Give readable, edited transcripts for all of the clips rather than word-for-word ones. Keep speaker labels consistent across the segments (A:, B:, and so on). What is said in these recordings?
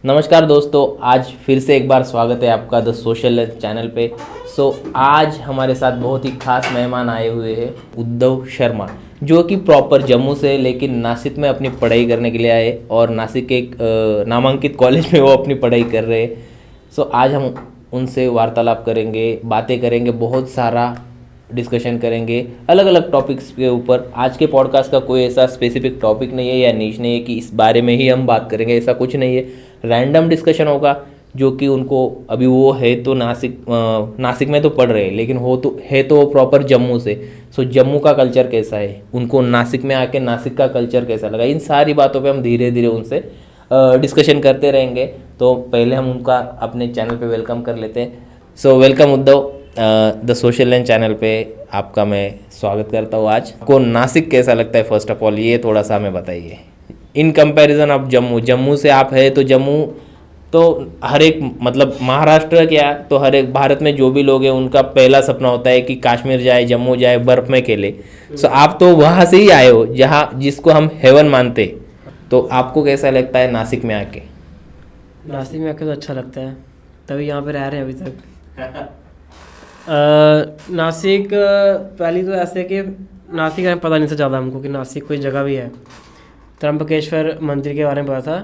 A: नमस्कार दोस्तों, आज फिर से एक बार स्वागत है आपका द सोशल लेंस चैनल पे। आज हमारे साथ बहुत ही खास मेहमान आए हुए हैं, उद्धव शर्मा, जो कि प्रॉपर जम्मू से लेकिन नासिक में अपनी पढ़ाई करने के लिए आए और नासिक के एक नामांकित कॉलेज में वो अपनी पढ़ाई कर रहे हैं। आज हम उनसे वार्तालाप करेंगे, बातें करेंगे, बहुत सारा डिस्कशन करेंगे अलग अलग टॉपिक्स के ऊपर। आज के पॉडकास्ट का कोई ऐसा स्पेसिफिक टॉपिक नहीं है या नीश नहीं है कि इस बारे में ही हम बात करेंगे, ऐसा कुछ नहीं है। रैंडम डिस्कशन होगा, जो कि उनको अभी वो है तो नासिक में तो पढ़ रहे हैं, लेकिन वो प्रॉपर जम्मू से। जम्मू का कल्चर कैसा है, उनको नासिक में आके नासिक का कल्चर कैसा लगा, इन सारी बातों पे हम धीरे धीरे उनसे डिस्कशन करते रहेंगे। तो पहले हम उनका अपने चैनल पे वेलकम कर लेते हैं। Welcome Uddhav, the social lens channel पे आपका मैं स्वागत करता हूँ। आज को नासिक कैसा लगता है, फर्स्ट ऑफ ऑल ये थोड़ा सा हमें बताइए। इन कंपैरिजन आप जम्मू से आप है, तो जम्मू तो हर एक मतलब महाराष्ट्र क्या तो हर एक भारत में जो भी लोग हैं उनका पहला सपना होता है कि कश्मीर जाए, जम्मू जाए, बर्फ में खेले। आप तो वहाँ से ही आए हो जहाँ जिसको हम हेवन मानते। तो आपको कैसा लगता है नासिक में आके?
B: नासिक में आके तो अच्छा लगता है, तभी यहाँ पे रह रहे हैं अभी तक। नासिक पहली तो ऐसे कि नासिक हमें पता नहीं था ज़्यादा हमको कि नासिक कोई जगह भी है। त्र्यंबकेश्वर मंदिर के बारे में पता था,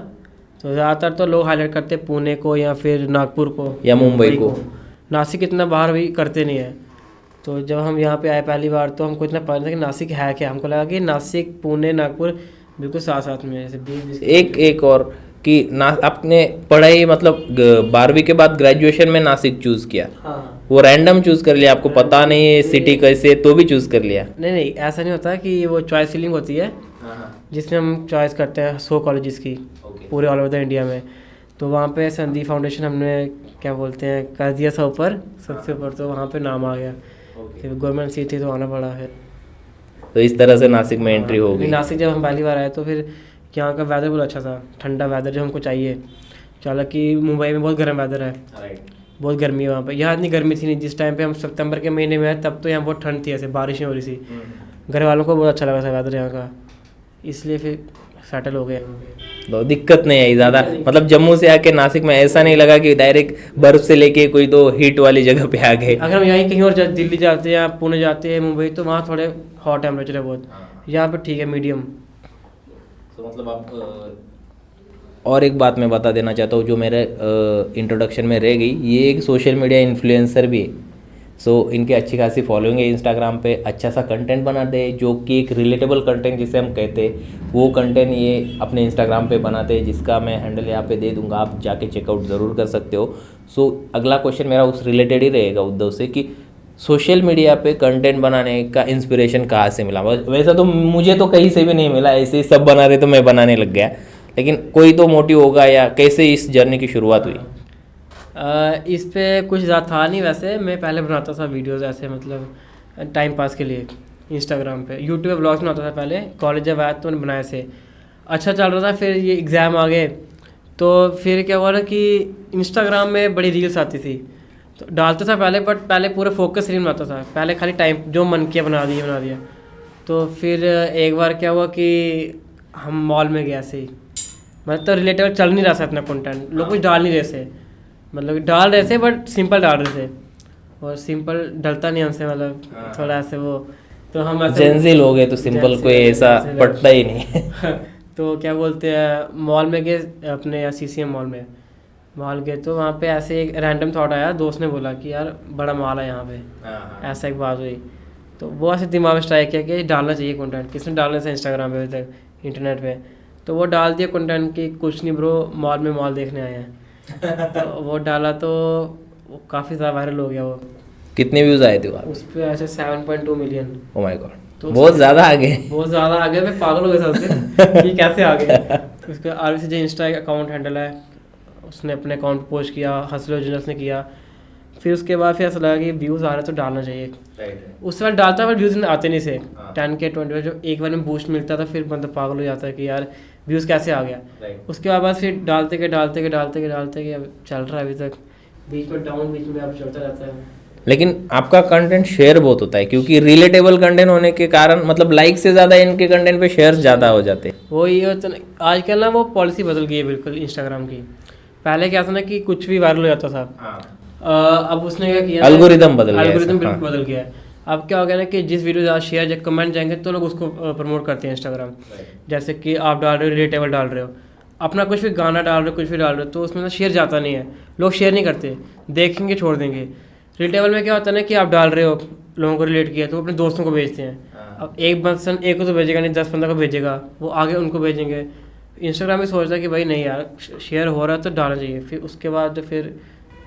B: तो ज़्यादातर तो लोग हाईलाइट करते पुणे को या फिर नागपुर को
A: या मुंबई को।
B: नासिक इतना बाहर भी करते नहीं है। तो जब हम यहाँ पे आए पहली बार तो हमको इतना पता नहीं था कि नासिक है क्या। हमको लगा कि नासिक, पुणे, नागपुर बिल्कुल साथ साथ में जैसे
A: एक और कि आपने पढ़ाई मतलब 12वीं के बाद ग्रेजुएशन में नासिक चूज़ किया।
B: हाँ,
A: वो रैंडम चूज़ कर लिया, आपको पता नहीं है सिटी कैसे, तो भी चूज़ कर लिया?
B: नहीं ऐसा नहीं होता कि वो चॉइस फिलिंग होती है जिसमें हम चॉइस करते हैं 100 कॉलेजेस की पूरे ऑल ओवर द इंडिया में। तो वहाँ पे संदीप फाउंडेशन हमने क्या बोलते हैं कर दिया था ऊपर, सबसे ऊपर, तो वहाँ पे नाम आ गया। फिर गवर्नमेंट सीट थी तो आना पड़ा है।
A: तो इस तरह से नासिक में एंट्री हो गई।
B: नासिक जब हम पहली बार आए तो फिर यहाँ का वेदर बहुत अच्छा था, ठंडा वेदर जो हमको चाहिए। हालांकि मुंबई में बहुत गर्म वेदर है, बहुत गर्मी है वहाँ पे। यहाँ इतनी गर्मी थी नहीं। जिस टाइम पे हम सितंबर के महीने में आए तब तो यहाँ बहुत ठंड थी, ऐसे बारिशें हो रही थी। घर वालों को बहुत अच्छा लगा था वेदर यहाँ का, इसलिए फिर सेटल हो गए।
A: तो दिक्कत नहीं आई ज़्यादा, मतलब जम्मू से आके नासिक में ऐसा नहीं लगा कि डायरेक्ट बर्फ से लेके कोई तो हीट वाली जगह पे आ गए?
B: अगर हम यहीं कहीं और दिल्ली जाते हैं या पुणे जाते हैं, मुंबई, तो वहाँ थोड़े हॉट टेम्परेचर है बहुत। यहाँ पर ठीक है, मीडियम।
A: तो मतलब आप और एक बात मैं बता देना चाहता हूँ जो मेरे इंट्रोडक्शन में रह गई, ये एक सोशल मीडिया इन्फ्लुएंसर भी है। इनके अच्छी खासी फॉलोइंग है इंस्टाग्राम पे, अच्छा सा कंटेंट बनाते हैं जो कि एक रिलेटेबल कंटेंट जिसे हम कहते हैं, वो कंटेंट ये अपने इंस्टाग्राम पे बनाते हैं, जिसका मैं हैंडल यहाँ पे दे दूंगा, आप जाके चेकआउट ज़रूर कर सकते हो। अगला क्वेश्चन मेरा उस रिलेटेड ही रहेगा उद्धव से कि सोशल मीडिया पे कंटेंट बनाने का इंस्पिरेशन कहाँ से मिला? वैसा तो मुझे तो कहीं से भी नहीं मिला, ऐसे ही सब बना रहे तो मैं बनाने लग गया, लेकिन कोई तो मोटिव होगा, या कैसे इस जर्नी की शुरुआत हुई?
B: इस पे कुछ ज़्यादा था नहीं। वैसे मैं पहले बनाता था वीडियोज़ ऐसे, मतलब टाइम पास के लिए इंस्टाग्राम पे, यूट्यूब पे ब्लॉग्स बनाता था पहले। कॉलेज जब आया तो मैंने बनाए से, अच्छा चल रहा था। फिर ये एग्ज़ाम आ गए तो फिर क्या हुआ ना कि इंस्टाग्राम में बड़ी रील्स आती थी, तो डालता था पहले, बट पहले पूरा फोकस रील बनाता था। पहले खाली टाइम जो मन किया बना दिया। तो फिर एक बार क्या हुआ कि हम मॉल में गए ऐसे ही, मतलब तो रिलेटेबल चल नहीं रहा था इतना कंटेंट, लोग कुछ डाल नहीं रहे थे, मतलब डाल रहे थे बट सिंपल डाल रहे थे, और सिंपल डलता नहीं हमसे, मतलब थोड़ा ऐसे वो। तो हम ऐसे
A: जेंजी लोग हैं तो सिंपल कोई ऐसा पटता ही नहीं।
B: तो क्या बोलते हैं, मॉल में गए अपने CCM मॉल गए, तो वहाँ पे ऐसे एक रैंडम थॉट आया, दोस्त ने बोला कि यार बड़ा मॉल है यहाँ पे, ऐसा एक बात हुई। तो वो ऐसे दिमाग में स्ट्राइक किया कि डालना चाहिए कंटेंट। किसने डालने से इंस्टाग्राम पे अभी तक, इंटरनेट पे, तो वो डाल दिया कंटेंट कि कुछ नहीं ब्रो, मॉल में मॉल देखने आए हैं। तो वो डाला तो वो काफ़ी ज़्यादा वायरल हो गया। वो
A: कितने व्यूज़ आए थे
B: उस पर? ऐसे 7.2 मिलियन।
A: ओह माय गॉड, तो बहुत ज़्यादा आ गए,
B: बहुत ज़्यादा आ गए। मैं पागल हो गया सबसे ये कैसे आ गए। उसके RVC जो इंस्टा अकाउंट हैंडल है, उसने अपने अकाउंट पोस्ट किया, हंसले ओरिजिनल्स ने किया। फिर उसके बाद फिर ऐसा लगा कि व्यूज़ आ रहे तो डालना चाहिए। उस बार डालता पर व्यूज़ आते नहीं थे, 10K 20K, जो एक बार में बूस्ट मिलता था फिर मतलब पागल हो जाता है कि यार व्यूज़ कैसे आ गया। उसके बाद फिर डालते के अब चल रहा है अभी तक, बीच में डाउन, बीच में अब चलता रहता है।
A: लेकिन आपका कंटेंट शेयर बहुत होता है, क्योंकि रिलेटेबल कंटेंट होने के कारण मतलब लाइक से ज़्यादा इनके कंटेंट पे शेयर्स ज़्यादा हो जाते हैं।
B: वही तो आजकल ना वो पॉलिसी बदल गई है बिल्कुल इंस्टाग्राम की। पहले क्या था ना कि कुछ भी वायरल हो जाता था। अब उसने क्या किया,
A: एल्गोरिदम बदल गया,
B: एल्गोरिदम
A: ऐसा,
B: बिल्कुल बदल गया है। अब क्या हो गया ना कि जिस वीडियो ज़्यादा शेयर या कमेंट जाएंगे तो लोग उसको प्रमोट करते हैं इंस्टाग्राम। जैसे कि आप डाल रहे हो रिलेटेबल डाल रहे हो, अपना कुछ भी गाना डाल रहे हो, कुछ भी डाल रहे हो, तो उसमें ना शेयर जाता नहीं है, लोग शेयर नहीं करते, देखेंगे छोड़ देंगे। रिलेटेबल में क्या होता है ना कि आप डाल रहे हो, लोगों को रिलेट किया तो वो अपने दोस्तों को भेजते हैं। अब एक पर्सन एक को तो भेजेगा नहीं, 10-15 को भेजेगा, वो आगे उनको भेजेंगे। इंस्टाग्राम भी सोचता है कि भाई नहीं यार शेयर हो रहा है तो डालना चाहिए, फिर उसके बाद फिर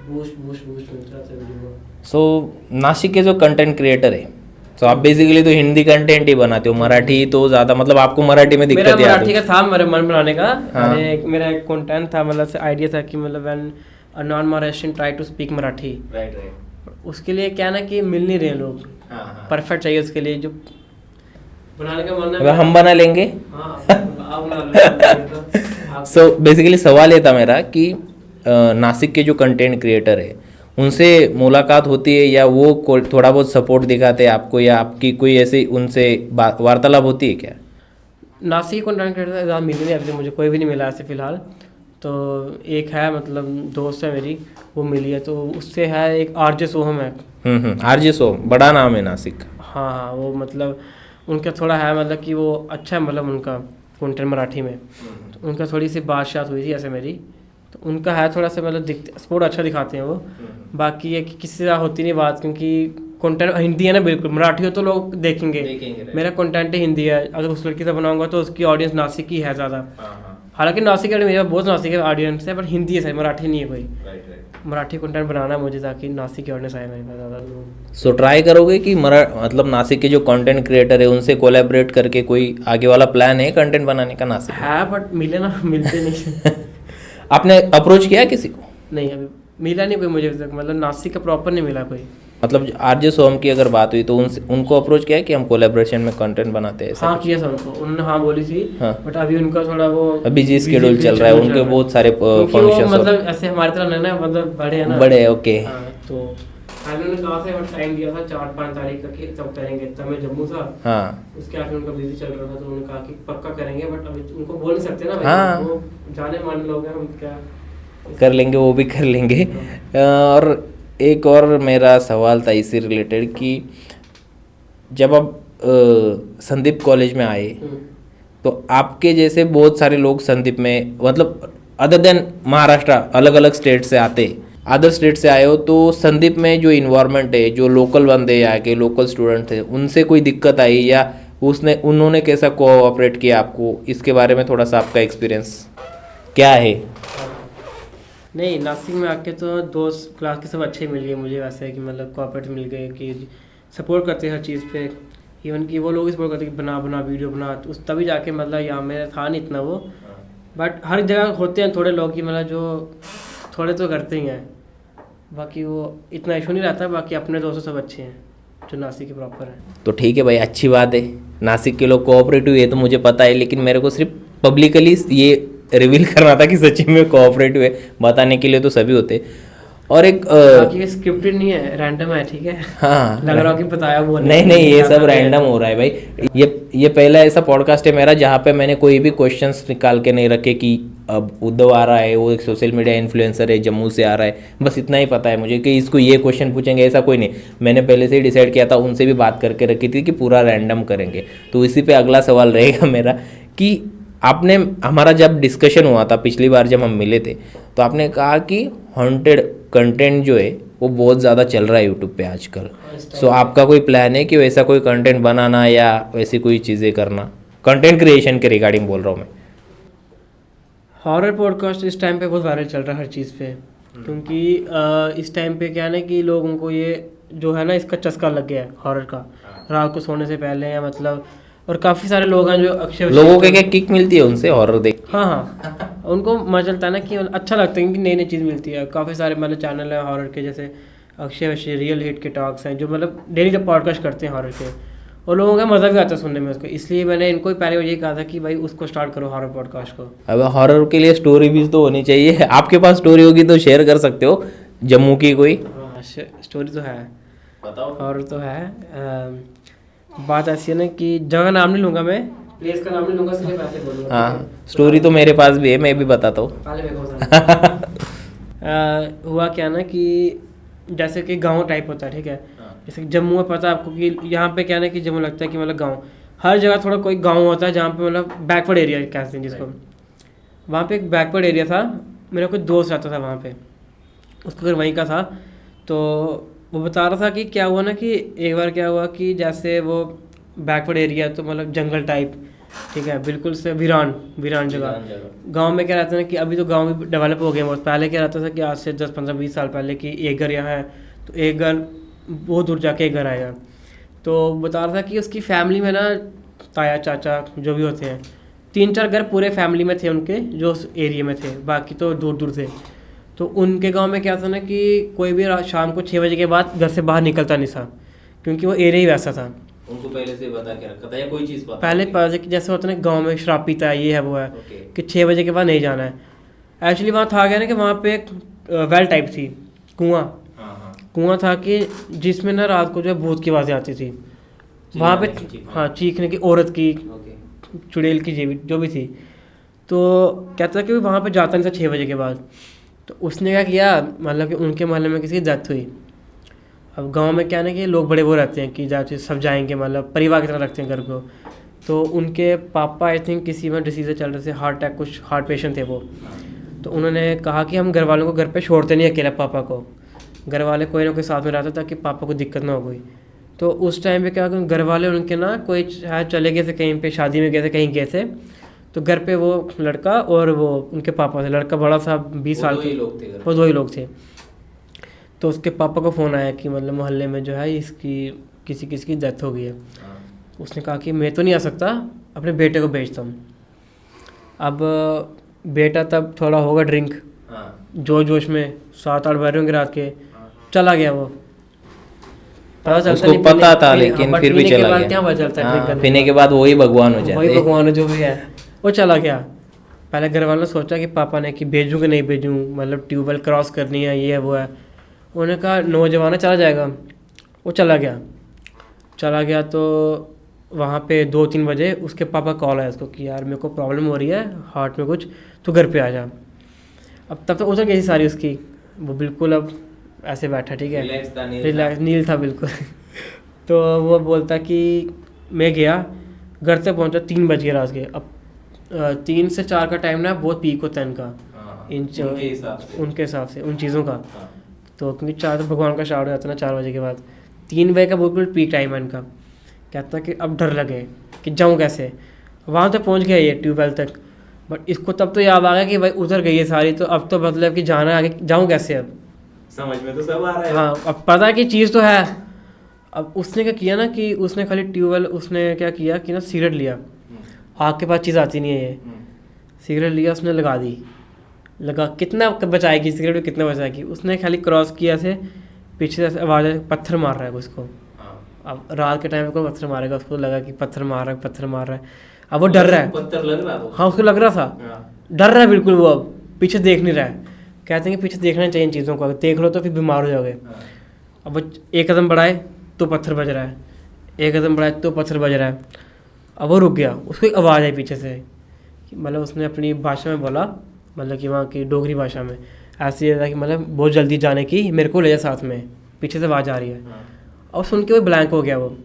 B: बूस्ट मिलता है वीडियो को।
A: सो नासिक के जो कंटेंट क्रिएटर है, तो आप बेसिकली तो हिंदी कंटेंट ही बनाते हो, मराठी तो ज़्यादा, मतलब आपको मराठी में
B: मेरा
A: दिक्कत है
B: मराठी का था मेरे मन बनाने का।
A: हाँ।
B: मेरा एक कंटेंट था, मतलब आइडिया था कि मतलब when a non Maharashtrian try to speak Marathi, उसके लिए क्या ना कि मिल नहीं रहे लोग, परफेक्ट चाहिए उसके लिए जो बनाने का मन
A: अब
B: है।
A: हम बना लेंगे।
B: हाँ, आप बना लो।
A: सो बेसिकली सवाल ये था मेरा कि नासिक के जो कंटेंट क्रिएटर है उनसे मुलाकात होती है, या वो थोड़ा बहुत सपोर्ट दिखाते हैं आपको, या आपकी कोई ऐसी उनसे वार्तालाप होती है क्या?
B: नासिक कंटेंट क्रिएटर ज़्यादा मिले नहीं, अभी तक मुझे कोई भी नहीं मिला ऐसे फिलहाल। तो एक है मतलब दोस्त है मेरी, वो मिली है, तो उससे है एक आरजे सोहम है।
A: आरजे सोहम बड़ा नाम है नासिक का।
B: हाँ हाँ, वो मतलब उनका थोड़ा है, मतलब कि वो अच्छा है, मतलब उनका कंटेंट मराठी में। तो उनका थोड़ी सी बातचीत हुई थी ऐसे मेरी, तो उनका है थोड़ा सा मतलब स्पोर्ट अच्छा दिखाते हैं वो। बाकी ये कि किसी से होती नहीं बात, क्योंकि कंटेंट हिंदी है ना, बिल्कुल मराठी हो तो लोग देखेंगे। मेरा कंटेंट ही हिंदी है, अगर उस लड़की से बनाऊंगा तो उसकी ऑडियंस नासिक की है ज़्यादा। हालांकि नासिक है, मेरा बहुत नासिक है ऑडियंस है, बट हिंदी है सर, मराठी नहीं है कोई। मराठी कंटेंट बनाना है मुझे, ताकि नासिक की ऑडियंस आए मेरे पास ज़्यादा।
A: सो ट्राई करोगे कि मतलब नासिक के जो कंटेंट क्रिएटर है उनसे कोलैबोरेट करके कोई आगे वाला प्लान है कंटेंट बनाने का नासिक?
B: है बट मिले ना, मिलते नहीं।
A: आपने अप्रोच किया किसी को?
B: नहीं, अभी मिला नहीं कोई मुझे अभी तक, मतलब नासिक का प्रॉपर नहीं मिला कोई।
A: मतलब आरजे सोहम की अगर बात हुई तो उनको अप्रोच किया कि हम कोलैबोरेशन में कंटेंट बनाते हैं, ऐसा
B: हाँ
A: कुछ?
B: किया था उनको, उन्होंने हाँ बोली थी।
A: हाँ।
B: बट अभी उनका थोड़ा वो
A: अभी जी स्केड्यूल चल रहा है, उनके बहुत सारे
B: क्योंकि वो
A: फंक्शंस
B: मतलब ऐसे हमारी तरह नहीं ना, मतलब बड़े हैं ना।
A: बड़े, ओके।
B: हाँ, तो पहले उन्होंने कहा था, बट टाइम दिया था 4-5 तारीख का कि तब करेंगे, तब मैं जम्मू था।
A: हाँ
B: उसके आगे उनका बिजी चल रहा था, तो उन्होंने कहा कि पक्का करेंगे, बट अभी उनको बोल नहीं सकते ना भाई।
A: हाँ।
B: वो जाने माने लोग हैं, हम क्या
A: कर लेंगे, वो भी कर लेंगे। और एक और मेरा सवाल था इसी रिलेटेड कि जब आप संदीप कॉलेज में आए तो आपके जैसे बहुत सारे लोग संदीप में, मतलब अदर देन महाराष्ट्र, अलग अलग स्टेट से आते, अदर स्टेट से आए हो, तो संदीप में जो इन्वायरमेंट है, जो लोकल बंदे यहाँ के लोकल स्टूडेंट थे, उनसे कोई दिक्कत आई, या उन्होंने कैसा कोऑपरेट किया आपको? इसके बारे में थोड़ा सा आपका एक्सपीरियंस क्या है?
B: नहीं, नासिक में आके तो दोस्त क्लास के सब अच्छे मिल गए मुझे, वैसे कि मतलब कोऑपरेट मिल गए कि सपोर्ट करते हैं हर चीज़ पे। इवन कि वो लोग सपोर्ट करते कि बना वीडियो बना, तो उस तभी जाके मतलब यहाँ मेरा था नहीं इतना वो। बट हर जगह होते हैं थोड़े लोग कि मतलब जो थोड़े तो करते ही हैं, बाकी वो इतना इशू नहीं रहता। बाकी अपने दोस्त सब अच्छे हैं जो नासिक के प्रॉपर हैं।
A: तो ठीक है भाई, अच्छी बात है, नासिक के लोग कोऑपरेटिव है तो मुझे पता है, लेकिन मेरे को सिर्फ पब्लिकली ये रिवील करना था कि सच्ची में कोऑपरेटिव है, बताने के लिए तो सभी होते। और एक
B: बाकी ये स्क्रिप्टेड नहीं है, रैंडम है, ठीक है।
A: हाँ,
B: लग रहा हो कि बताया वो
A: नहीं, ये सब रैंडम हो रहा है भाई। ये पहला ऐसा पॉडकास्ट है मेरा जहाँ पे मैंने कोई भी क्वेश्चंस निकाल के नहीं रखे कि अब उद्धव आ रहा है, वो एक सोशल मीडिया इन्फ्लुएंसर है, जम्मू से आ रहा है, बस इतना ही पता है मुझे कि इसको ये क्वेश्चन पूछेंगे, ऐसा कोई नहीं। मैंने पहले से ही डिसाइड किया था, उनसे भी बात करके रखी थी कि पूरा रैंडम करेंगे। तो इसी पे अगला सवाल रहेगा मेरा कि आपने, हमारा जब डिस्कशन हुआ था पिछली बार जब हम मिले थे, तो आपने कहा कि हॉन्टेड कंटेंट जो है वो बहुत ज़्यादा चल रहा है यूट्यूब पे आजकल। सो आपका कोई प्लान है कि वैसा कोई कंटेंट बनाना या वैसी कोई चीज़ें करना? कंटेंट क्रिएशन के रिगार्डिंग बोल रहा हूँ मैं।
B: हॉरर पॉडकास्ट इस टाइम पे बहुत वायरल चल रहा है हर चीज़ पे, क्योंकि इस टाइम पे क्या है ना कि लोगों को ये जो है ना इसका चस्का लग गया है हॉरर का, रात को सोने से पहले, या मतलब और काफ़ी सारे लोग हैं जो अक्षय,
A: लोगों के क्या किक मिलती है उनसे हॉरर देख?
B: हाँ, उनको मजा चलता है ना कि अच्छा लगता है कि नई नई चीज़ मिलती है। काफ़ी सारे मतलब चैनल हैं हॉरर के, जैसे अक्षय रियल हिट के टॉक्स हैं, जो मतलब डेली जब पॉडकास्ट करते हैं हॉरर के, और लोगों का मज़ा भी आता है सुनने में उसको। इसलिए मैंने इनको पहले यही कहा था कि भाई उसको स्टार्ट करो, हॉरर पॉडकास्ट को।
A: अब हॉरर के लिए स्टोरी भी तो होनी चाहिए, आपके पास स्टोरी होगी तो शेयर कर सकते हो, जम्मू की कोई?
B: स्टोरी तो है,
A: बताओ।
B: हॉरर तो है। बात ऐसी है ना कि जगह नाम नहीं लूँगा मैं, प्लेस का नाम नहीं लूँगा, सिर्फ ऐसे बोलूँगा।
A: हाँ, स्टोरी तो मेरे पास भी है, मैं भी बताता हूँ।
B: पहले मेरे को हुआ क्या ना कि जैसे कि गांव टाइप होता है, ठीक है। जैसे कि जम्मू में पता है आपको कि यहाँ पे क्या ना कि जम्मू लगता है कि मतलब गांव, हर जगह थोड़ा कोई गांव होता है जहाँ पे मतलब बैकवर्ड एरिया कहते हैं जिसको। वहाँ पे एक बैकवर्ड एरिया था, मेरा कोई दोस्त रहता था वहाँ पे, उसको घर वहीं का था। तो वो बता रहा था कि क्या हुआ ना कि एक बार क्या हुआ कि जैसे वो बैकवर्ड एरिया तो मतलब जंगल टाइप, ठीक है, बिल्कुल से वीरान जगह। गांव में क्या रहता है ना कि अभी तो गांव भी डेवलप हो गए बहुत, पहले क्या रहता था कि आज से 10-15-20 साल पहले कि एक घर यहाँ है तो एक घर बहुत दूर जाके एक घर आएगा। तो बता रहा था कि उसकी फैमिली में ना ताया चाचा जो भी होते हैं 3-4 घर पूरे फैमिली में थे उनके, जो उस एरिया में थे, बाकी तो दूर दूर थे। तो उनके गांव में क्या था ना कि कोई भी शाम को 6 बजे के बाद घर से बाहर निकलता नहीं था, क्योंकि वो एरिया ही वैसा था।
A: उनको पहले से बता के रखा था या कोई चीज़ पता?
B: पहले पता था कि जैसे होता है ना गाँव में शराब पीता है, ये है वो है,
A: ओके।
B: कि 6 बजे के बाद नहीं जाना है। एक्चुअली वहाँ था क्या ना कि वहाँ पे एक वेल टाइप थी, कुआं था कि जिसमें ना रात को जो है भूत की आवाज़ें आती थी वहाँ पे। हाँ, चीखने की, औरत की, चुड़ैल की, जो भी थी। तो कहता था कि वहाँ पे जाता नहीं था 6 बजे के बाद। तो उसने क्या किया, मतलब कि उनके मोहल्ले में किसी की डेथ हुई। अब गांव में क्या ना कि लोग बड़े वो रहते हैं कि जाते सब जाएंगे, मतलब परिवार की तरह रखते हैं घर को। तो उनके पापा आई थिंक किसी में डिसीज़ चल रहे थे, हार्ट अटैक, कुछ हार्ट पेशेंट थे वो। तो उन्होंने कहा कि हम घर वालों को घर पे छोड़ते नहीं अकेला पापा को, घर वाले कोई ना कोई साथ में रहता ताकि पापा को दिक्कत ना हो गई। तो उस टाइम पे क्या, घर वाले उनके ना कोई शायद चले गए थे कहीं पे, शादी में गए थे, कहीं गए थे। तो घर पे वो लड़का और वो उनके पापा थे, लड़का बड़ा सा 20 साल के, वो 2 ही लोग थे। तो उसके पापा को फ़ोन आया कि मतलब मोहल्ले में जो है इसकी किसी किसी की डेथ हो गई है। उसने कहा कि मैं तो नहीं आ सकता, अपने बेटे को भेजता हूँ। अब बेटा तब थोड़ा होगा ड्रिंक, जोश में 7-8 बज रहे होंगे रात के, चला गया वो। पता चलता
A: उसको
B: नहीं,
A: पता था लेकिन फिर भी चला गया।
B: क्या पता चलता है,
A: पीने के बाद वही भगवान हो जाते,
B: वही भगवान जो भी है, वो चला गया। पहले घर वालों ने सोचा कि पापा ने कि भेजूँ कि नहीं भेजूँ, मतलब ट्यूबवेल क्रॉस करनी है, ये है वो है। उन्होंने कहा नौजवान है, चला जाएगा। वो चला गया। तो वहाँ पे 2-3 बजे उसके पापा कॉल आया उसको कि यार मेरे को प्रॉब्लम हो रही है हार्ट में कुछ, तो घर पे आ जा। अब तब तक उतर गई सारी उसकी, वो बिल्कुल अब ऐसे बैठा, ठीक है, रिलैक्स नील था बिल्कुल। तो वो बोलता कि मैं गया, घर तक पहुँचा 3 बज गए रात के। अब 3 से 4 का टाइम ना बहुत पीक होता है इनका, उनके हिसाब से उन चीज़ों का। तो क्योंकि 4 तो भगवान का शार्ट हो जाता है ना 4 बजे के बाद, 3 बजे का बिल्कुल पीक टाइम है इनका। कहता कि अब डर लगे कि जाऊँ कैसे। वहाँ तक पहुँच गया ये ट्यूबवेल तक, बट इसको तब तो याद आ गया कि भाई उतर गई है सारी, तो अब तो मतलब कि जाना है आगे, जाऊँ कैसे अब,
A: समझ में तो सब आ रहा है।
B: हाँ, अब पता है कि चीज़ तो है। अब उसने क्या किया ना कि उसने खाली ट्यूबवेल, उसने क्या किया कि ना सिगरेट लिया, आग के पास चीज़ आती नहीं है ये, सिगरेट लिया उसने लगा कितना बचाएगी सिगरेट, कितना बचाएगी। उसने खाली क्रॉस किया से पीछे से आवाज़ आई, पत्थर मार रहा है उसको। अब रात के टाइम में कोई पत्थर मारेगा, उसको लगा कि पत्थर मार रहा है। अब वो डर रहा है,
A: पत्थर लग रहा था,
B: हाँ उसको लग रहा था, डर रहा है बिल्कुल वो, अब पीछे देख नहीं रहा है। कहते हैं कि पीछे देखना चाहिए इन चीज़ों को, अगर देख लो तो फिर बीमार हो जाओगे। अब वो 1 कदम बढ़ाए तो पत्थर बज रहा है, 1 कदम बढ़ाए तो पत्थर बज रहा है। अब वो रुक गया, उसको एक आवाज़ आई पीछे से, मतलब उसने अपनी भाषा में बोला, मतलब कि वहाँ की डोगरी भाषा में ऐसे था कि मतलब बहुत जल्दी जाने की, मेरे को ले जा साथ में, पीछे से आवाज़ आ रही है। और सुन के वो ब्लैंक हो गया वो,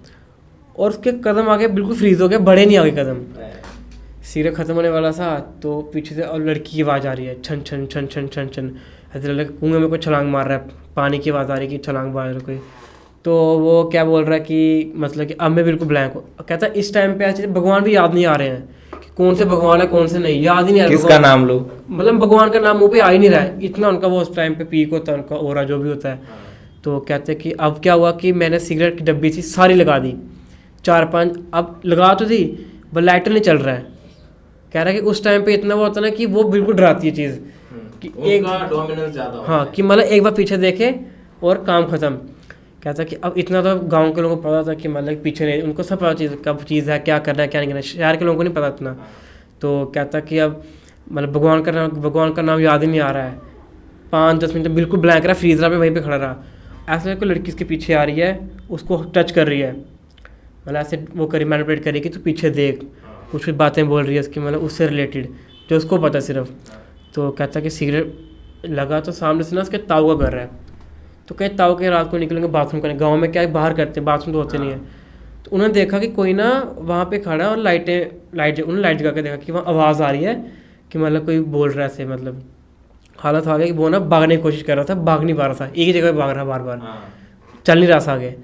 B: और उसके कदम आगे बिल्कुल फ्रीज हो गया, बढ़े नहीं आगे कदम, सिगरेट ख़त्म होने वाला था। तो पीछे से और लड़की की आवाज़ आ रही है, छन छन छन छन छन छन, ऐसे लग रहा है कुएं में कोई छलांग मार रहा है, पानी की आवाज़ आ रही है कि छलांग मार रहा है कोई। तो वो क्या बोल रहा है कि मतलब कि अब मैं बिल्कुल ब्लैंक हो। कहता है इस टाइम पे ऐसे भगवान भी याद नहीं आ रहे हैं कि कौन से भगवान है कौन से नहीं, याद ही नहीं आ रहा
A: किसका नाम लो,
B: मतलब भगवान का नाम मुँह पे आ ही नहीं रहा है, इतना उनका वो उस टाइम पे पीक होता है उनका ओरा जो भी होता है। तो कहते हैं कि अब क्या हुआ कि मैंने सिगरेट की डब्बी थी सारी लगा दी, 4-5, अब लगा तो थी पर लाइटर नहीं चल रहा है। कह रहा है कि उस टाइम पे इतना वो होता ना कि वो बिल्कुल डराती है चीज़ कि एक
A: डोमिनेंस ज़्यादा,
B: हाँ, कि मतलब एक बार पीछे देखे और काम ख़त्म। कहता कि अब इतना तो गांव के लोगों को पता था कि मतलब पीछे नहीं, उनको सब पता चीज़ कब चीज़ है, क्या करना है क्या नहीं करना है, शहर के लोगों को नहीं पता इतना। तो कहता कि अब मतलब भगवान का नाम याद ही नहीं आ रहा है। 5-10 मिनट बिल्कुल ब्लैंक रहा, फ्रीज रहा, मैं वहीं पे खड़ा रहा। ऐसे कोई लड़की इसके पीछे आ रही है, उसको टच कर रही है, मतलब ऐसे वो करी मैनिपुलेट करी कि तू पीछे देख, कुछ बातें बोल रही है उसकी, मतलब उससे रिलेटेड जो उसको पता सिर्फ। तो कहता कि सिगरेट लगा तो सामने से ना उसके ताऊ का घर है। तो कहीं ताऊ के रात को निकलेंगे बाथरूम करने, गांव में क्या है बाहर करते हैं, बाथरूम तो होते नहीं है। तो उन्होंने देखा कि कोई ना वहाँ पे खड़ा है और उन्होंने लाइट जगा के देखा कि वहाँ आवाज़ आ रही है कि मतलब कोई बोल रहा है ऐसे, मतलब हालत आ गया कि वो ना भागने की कोशिश कर रहा था, भाग नहीं पा रहा था, एक ही जगह भाग रहा बार बार, चल नहीं रहा था आगे।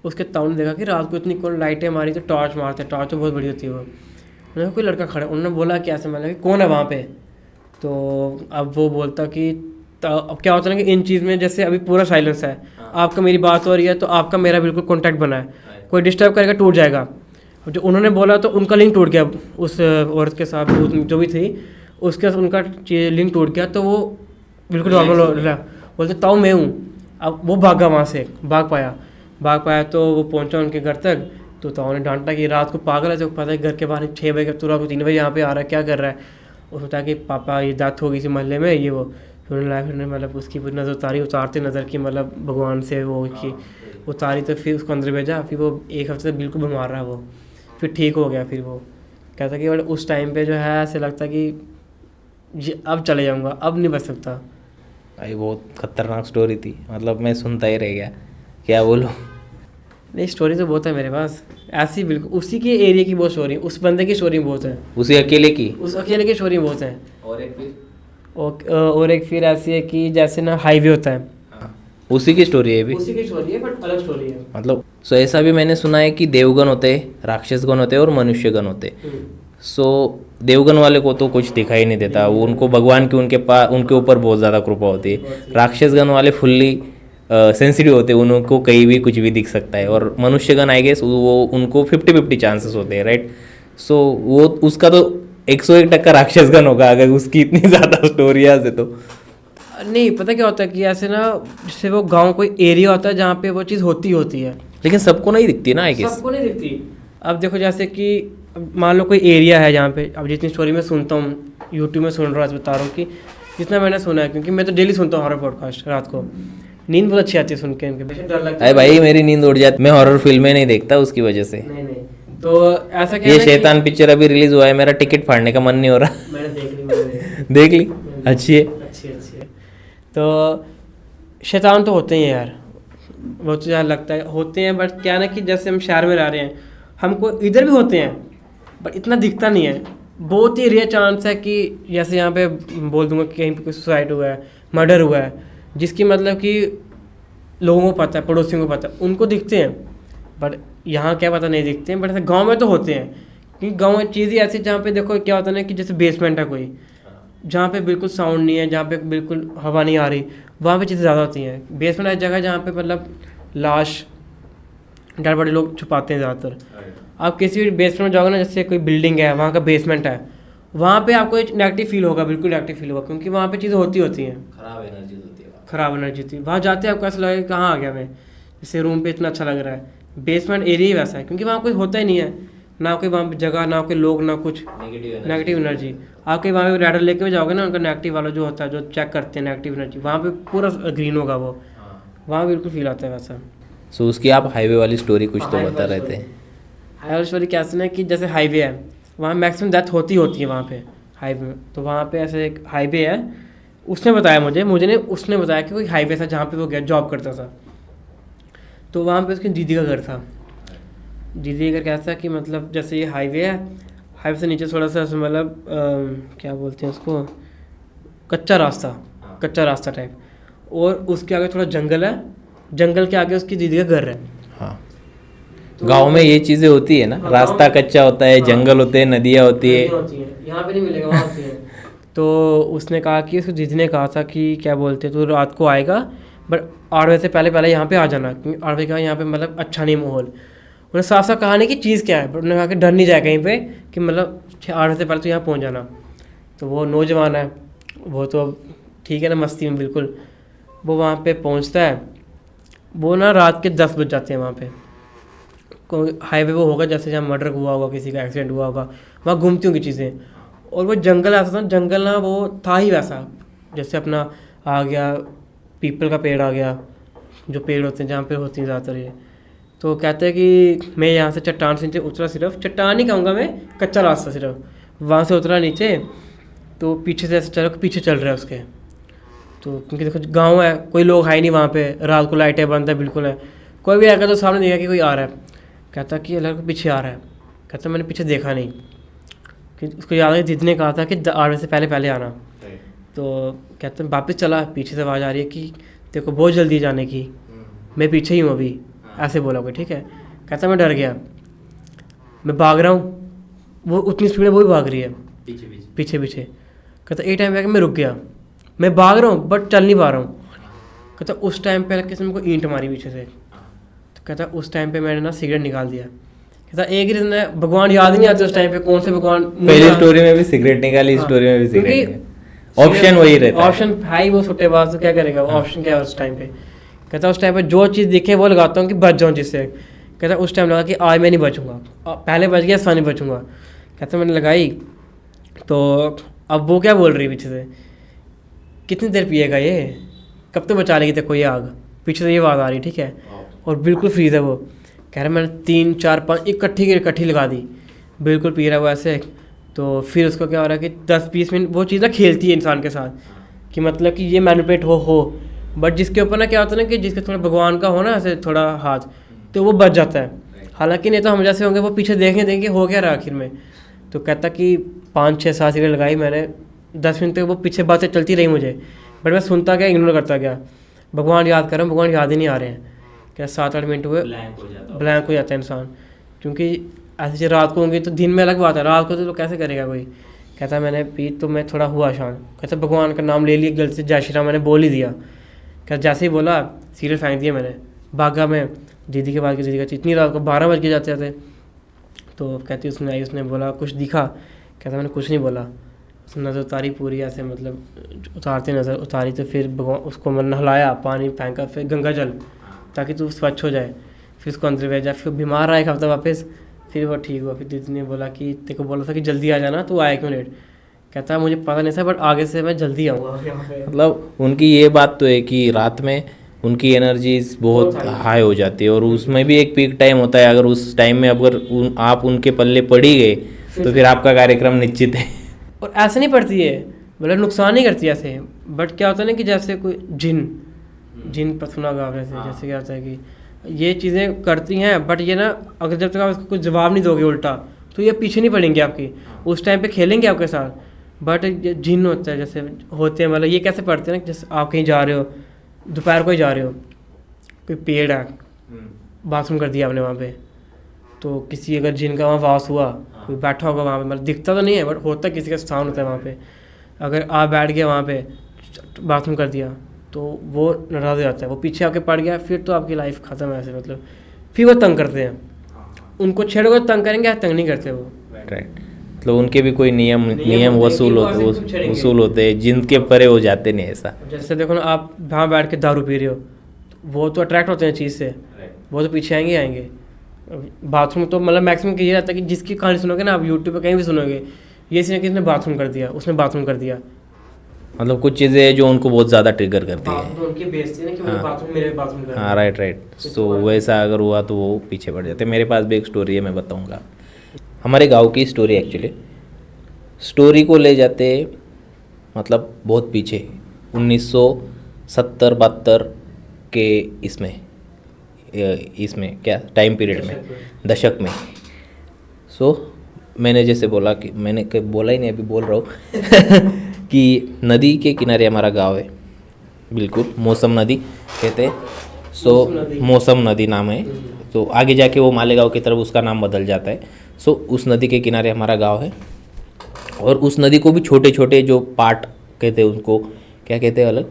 B: उसके ताऊ ने देखा कि रात को इतनी कौन लाइटें मारी, तो टॉर्च मारते, टॉर्च तो बहुत बड़ी होती है वो। उन्होंने कोई लड़का खड़ा, उन्होंने बोला कि ऐसे, मतलब कि कौन है वहाँ पे। तो अब वो बोलता कि अब क्या होता है ना कि इन चीज़ में जैसे अभी पूरा साइलेंस है, आपका मेरी बात हो रही है तो आपका मेरा बिल्कुल कॉन्टैक्ट बना है, कोई डिस्टर्ब करेगा टूट जाएगा। अब जो उन्होंने बोला तो उनका लिंक टूट गया उस औरत के साथ, जो भी थी उसके साथ उनका लिंक टूट गया। तो वो बिल्कुल नॉर्मल हो रहा, बोलते ताऊ मैं हूँ। अब वो भागा वहाँ से, भाग पाया तो वो पहुँचा उनके घर तक। तो ताऊ ने डांटा कि रात को पागल है, जो पता है घर के बाहर 6 बजे तू रात को 3 बजे यहाँ पे आ रहा है, क्या कर रहा है। उसने कहा कि पापा ये डेथ हो गई थी मोहल्ले में, ये वो। फिर उन्होंने मतलब उसकी पूरी नज़र उतारते नज़र की, मतलब भगवान से वो की उतारी। तो फिर उसको अंदर भेजा। फिर वो 1 हफ्ते तक बिल्कुल बीमार रहा वो, फिर ठीक हो गया। फिर वो कहता कि मतलब उस टाइम पे जो है ऐसे लगता कि अब चले जाऊँगा, अब नहीं बच सकता।
A: भाई बहुत खतरनाक स्टोरी थी, मतलब मैं सुनता ही रह गया, क्या बोलूँ।
B: नहीं स्टोरी तो बहुत है मेरे पास ऐसी, बिल्कुल उसी के एरिया की बहुत स्टोरी, उस बंदे की स्टोरी बहुत है,
A: उसी अकेले की,
B: उस अकेले की स्टोरी बहुत है।
A: और
B: और एक फिर ऐसी है कि जैसे ना हाईवे होता है,
A: उसी की स्टोरी है भी,
B: उसी की स्टोरी है बट अलग स्टोरी है।
A: मतलब सो ऐसा भी मैंने सुना है कि देवगण होते हैं, राक्षसगण होते हैं और मनुष्यगण होते हैं। सो देवगण वाले को तो कुछ दिखाई नहीं देता, वो उनको भगवान की उनके ऊपर बहुत ज़्यादा कृपा होती है। राक्षसगण वाले फुल्ली सेंसिटिव होते हैं, उनको कहीं भी कुछ भी दिख सकता है। और मनुष्यगण आई गेस वो उनको 50-50 चांसेस होते हैं, राइट। सो वो उसका तो 101% राक्षसगण होगा अगर उसकी इतनी ज़्यादा स्टोरियाज है तो।
B: नहीं पता क्या होता है कि ऐसे ना जैसे वो गांव कोई एरिया होता है जहाँ पे वो चीज़ होती है,
A: लेकिन सबको नहीं दिखती ना आई गेस।
B: सबको नहीं दिखती। अब देखो जैसे कि मान लो कोई एरिया है जहाँ पे, अब जितनी स्टोरी मैं सुनता हूँ, यूट्यूब में सुन रहा हूँ, बता रहा हूँ कि जितना मैंने सुना है, क्योंकि मैं तो डेली सुनता हूँ हॉरर पॉडकास्ट, रात को नींद बहुत अच्छी आती है सुन के इनके, डर लगता है।
A: अरे भाई मेरी नींद उड़ जाती, मैं हॉरर फिल्में नहीं देखता उसकी वजह से।
B: नहीं तो ऐसा क्या
A: ये
B: है
A: शैतान पिक्चर अभी रिलीज हुआ है, मेरा टिकट फाड़ने का मन नहीं हो रहा।
B: मैंने देख ली
A: देख ली, अच्छी है।
B: अच्छी है। तो शैतान तो होते ही हैं यार, बहुत ज़्यादा लगता है होते हैं, बट क्या ना कि जैसे हम शहर में रह रहे हैं, हमको इधर भी होते हैं बट इतना दिखता नहीं है। बहुत ही रेयर चांस है कि जैसे यहाँ पे बोल दूंगा कि कहीं पे कोई सुसाइड हुआ है, मर्डर हुआ है, जिसकी मतलब कि लोगों को पता है, पड़ोसियों को पता है, उनको दिखते हैं। बट यहाँ क्या पता नहीं दिखते हैं, बट ऐसे गाँव में तो होते हैं। क्योंकि गाँव में चीज़ ही ऐसी जहाँ पे देखो क्या होता है ना कि जैसे बेसमेंट है कोई, जहाँ पे बिल्कुल साउंड नहीं है, जहाँ पे बिल्कुल हवा नहीं आ रही, वहाँ पे चीज़ें ज़्यादा होती हैं। बेसमेंट ऐसी जगह जहाँ पे मतलब लाश डेड बॉडी लोग छुपाते हैं ज़्यादातर। आप किसी भी बेसमेंट में जाओगे ना, जैसे कोई बिल्डिंग है, वहाँ का बेसमेंट है, वहाँ पे आपको एक नेगेटिव फील होगा, बिल्कुल नेगेटिव फील होगा, क्योंकि वहाँ पे चीज़ें होती हैं, ख़राब एनर्जी होती है। वहाँ जाते हैं आपको ऐसा लगेगा कहाँ आ गया मैं, जैसे रूम पे इतना अच्छा लग रहा है। बेसमेंट एरिया ही वैसा है, क्योंकि वहाँ कोई होता ही नहीं है, ना कोई वहाँ पे जगह, ना कोई लोग, ना कुछ नेगेटिव एनर्जी। आप कहीं वहाँ पे रैडर लेके भी जाओगे ना, उनका नेगेटिव वाला जो होता है, जो चेक करते हैं नेगेटिव एनर्जी, वहाँ पे पूरा ग्रीन होगा वो, वहाँ बिल्कुल फील आता है वैसा।
A: सो उसकी आप हाईवे वाली स्टोरी कुछ तो बता रहे थे।
B: हाईवे वाली स्टोरी क्या है कि जैसे हाईवे है, वहाँ मैक्सिमम डेथ होती है वहाँ पे हाईवे में। तो वहाँ पे ऐसे एक हाईवे है, उसने बताया मुझे नहीं, उसने बताया कि कोई हाईवे था जहाँ पे वो गया जॉब करता था। तो वहाँ पे उसकी दीदी का घर था। दीदी का घर कैसा कि मतलब जैसे ये हाईवे है, हाईवे से नीचे थोड़ा सा मतलब क्या बोलते हैं उसको, कच्चा रास्ता टाइप, और उसके आगे थोड़ा जंगल है, जंगल के आगे उसकी दीदी का घर है।
A: हाँ, तो गाँव में ये चीज़ें होती है ना, रास्ता कच्चा होता है, जंगल होते हैं, नदियाँ होती है,
B: यहाँ पे नहीं मिलेगा, वहाँ होती है। तो उसने कहा कि उसकी दीदी ने कहा था कि क्या बोलते तो रात को आएगा, बट 8 बजे से पहले यहाँ पे आ जाना, क्योंकि 8 बजे का यहाँ पे मतलब अच्छा नहीं माहौल। उन्होंने साफ साफ कहा नहीं कि चीज़ क्या है, बट उन्होंने कहा कि डर नहीं जाए कहीं पे, कि मतलब 8 बजे से पहले तो यहाँ पहुँच जाना। तो वो नौजवान है, वो तो ठीक है ना, मस्ती में बिल्कुल, वो वहाँ पे पहुँचता है। वो ना रात के 10 बज जाते हैं वहाँ पे, कोई हाईवे वो होगा जैसे जहाँ मर्डर हुआ होगा, किसी का एक्सीडेंट हुआ होगा, वहाँ घूमती होंगी चीज़ें। और वो जंगल ऐसा था, जंगल ना वो था ही वैसा, जैसे अपना आ गया पीपल का पेड़ आ गया, जो पेड़ होते हैं जहाँ पे होती हैं ज़्यादातर ये। तो कहते हैं कि मैं यहाँ से चट्टान से नीचे उतरा, सिर्फ चट्टान ही कहूँगा मैं, कच्चा रास्ता सिर्फ, वहाँ से उतरा नीचे। तो पीछे से ऐसे चलो, पीछे चल रहा है उसके, तो क्योंकि देखो गांव है, कोई लोग है नहीं वहाँ पे, रात को लाइटें बंद है बिल्कुल है, कोई भी आएगा तो सामने देखा कि कोई आ रहा है, कहता कि ये लड़का पीछे आ रहा है, कहता मैंने पीछे देखा नहीं, कि उसको याद है दीदी ने कहा था कि 8 बजे से पहले पहले आना। तो कहते हैं वापस चला, पीछे से आवाज़ आ रही है कि तेरे को बहुत जल्दी जाने की, मैं पीछे ही हूँ अभी, ऐसे बोला कोई, ठीक है। कहता मैं डर गया, मैं भाग रहा हूँ, वो उतनी स्पीड में वो भी भाग रही है पीछे पीछे। कहता एक टाइम पे आके मैं रुक गया, मैं भाग रहा हूँ बट चल नहीं पा रहा हूँ। कहता उस टाइम पे किसी ने मुझको ईंट मारी पीछे से। तो कहता उस टाइम पे मैंने ना सिगरेट निकाल दिया। कहता एक रीज़न है, भगवान याद ही नहीं आते उस टाइम पे, कौन से भगवान।
A: पहली स्टोरी में भी सिगरेट निकाली, इस स्टोरी में भी सिगरेट, ऑप्शन वही रहता है।
B: ऑप्शन भाई वो सट्टेबाज तो क्या करेगा, ऑप्शन क्या है उस टाइम पे। कहता उस टाइम पे जो चीज़ दिखे वो लगाता हूँ कि बच जाऊँ जिससे। कहता उस टाइम लगा कि आज मैं नहीं बचूंगा, पहले बच गया, नहीं बचूंगा। कहता मैंने लगाई, तो अब वो क्या बोल रही है पीछे से, कितनी देर पिएगा ये, कब तक बचा लेगी तेरे को ये आग, पीछे से ये आवाज़ आ रही, ठीक है। और बिल्कुल फ्रीज है वो, कह रहा मैंने 3 4 5 इकट्ठी लगा दी, बिल्कुल पी रहा है वो ऐसे। तो फिर उसको क्या हो रहा है कि 10-20 मिनट वो चीज़ ना खेलती है इंसान के साथ, कि मतलब कि ये मैनिपुलेट हो। बट जिसके ऊपर ना क्या होता है ना कि जिसके थोड़ा भगवान का हो ना ऐसे थोड़ा हाथ, तो वो बच जाता है। हालांकि नहीं तो हम जैसे होंगे वो पीछे देखेंगे हो क्या रहा आखिर में। तो कहता कि 5-6-7 सिगरेट लगाई मैंने, 10 मिनट तक वो पीछे बातें चलती रही मुझे, बट मैं सुनता गया, इग्नोर करता गया। भगवान याद कर रहा हूँ, भगवान याद ही नहीं आ रहे हैं। क्या 7-8 मिनट हुए, ब्लैंक हो जाता है इंसान, क्योंकि ऐसे जो रात को होंगी तो दिन में अलग बात है, रात को तो कैसे करेगा कोई। कहता मैंने पी तो मैं थोड़ा हुआ शांत। कहता भगवान का नाम ले लिया गलती से, जय श्री राम मैंने बोल ही दिया। कहता जैसे ही बोला सिगरेट फेंक दिया मैंने, भागा मैं दीदी के बाद की दीदी का, इतनी रात को 12 बज के जाते थे। तो कहती उसने आई, उसने बोला कुछ दिखा। कहता मैंने कुछ नहीं बोला। उसने नज़र उतारी पूरी ऐसे, मतलब उतारते नज़र उतारी, तो फिर भगवान उसको मन नहलाया, पानी फेंका, फिर गंगा जल, ताकि तू स्वच्छ हो जाए। फिर उसको अंदर भेजा, फिर बीमार रहा 1 हफ्ता वापस, फिर वो ठीक हुआ। फिर दीदी ने बोला कि तेरे को बोला था कि जल्दी आ जाना, तो आया क्यों लेट। कहता मुझे पता नहीं था, बट आगे से मैं जल्दी आऊँगा।
A: मतलब उनकी ये बात तो है कि रात में उनकी एनर्जीज बहुत हाई हो जाती है, और उसमें भी एक पीक टाइम होता है। अगर उस टाइम में अगर आप उनके पल्ले पड़ी गए तो फिर आपका कार्यक्रम निश्चित है।
B: और ऐसे नहीं पड़ती है, मतलब नुकसान नहीं करती ऐसे, बट क्या होता है ना कि जैसे कोई जिन पर सुना होगा आपने से, जैसे क्या होता है कि ये चीज़ें करती हैं, बट ये ना अगर जब तक आप इसको कुछ जवाब नहीं दोगे उल्टा, तो ये पीछे नहीं पड़ेंगे आपकी, उस टाइम पे खेलेंगे आपके साथ। बट ये जिन होता है, जैसे होते हैं, मतलब ये कैसे पढ़ते हैं ना, जैसे आप कहीं जा रहे हो, दोपहर को ही जा रहे हो, कोई पेड़ है, बाथरूम कर दिया आपने वहाँ पे, तो किसी अगर जिन का वहाँ वास हुआ, कोई बैठा होगा वहाँ पे, मतलब दिखता तो नहीं है बट होता किसी का स्थान होता है वहाँ पे, अगर आप बैठ गए वहाँ पे, बाथरूम कर दिया, तो वो नाराज़ हो जाता है, वो पीछे आके पड़ गया, फिर तो आपकी लाइफ ख़त्म है ऐसे। मतलब फिर वो तंग करते हैं, उनको छेड़ोगे तो तंग करेंगे, तंग नहीं करते वो।
A: राइट, मतलब उनके भी कोई नियम वसूल होते हैं जिनके परे हो जाते नहीं ऐसा।
B: जैसे देखो ना, आप वहाँ बैठ के दारू पी रहे हो, वो तो अट्रैक्ट होते हैं चीज़ से, वो तो पीछे आएंगे। बाथरूम तो मतलब मैक्सिमम ये रहता है कि जिसकी कहानी सुनोगे ना आप, यूट्यूब पे कहीं भी सुनोगे, ये सीन किसने बाथरूम कर दिया, उसने बाथरूम कर दिया।
A: मतलब कुछ चीज़ें जो उनको बहुत ज़्यादा ट्रिगर करती है,
B: तो उनकी बेइज्जती है ना कि मैंने बाथरूम, मेरे बाथरूम कर
A: हाँ राइट। सो वैसा अगर हुआ तो वो पीछे पड़ जाते। मेरे पास भी एक स्टोरी है, मैं बताऊंगा। हमारे गांव की स्टोरी, एक्चुअली स्टोरी को ले जाते मतलब बहुत पीछे, 1970-72 के इसमें क्या टाइम पीरियड में, दशक में। सो मैंने जैसे बोला कि मैंने कभी बोला ही नहीं, अभी बोल रहा हूँ कि नदी के किनारे हमारा गांव है, बिल्कुल मौसम नदी कहते हैं। सो मौसम नदी नाम है, तो आगे जाके वो मालेगांव की तरफ उसका नाम बदल जाता है। सो उस नदी के किनारे हमारा गांव है, और उस नदी को भी छोटे छोटे जो पार्ट कहते हैं, उनको क्या कहते हैं, अलग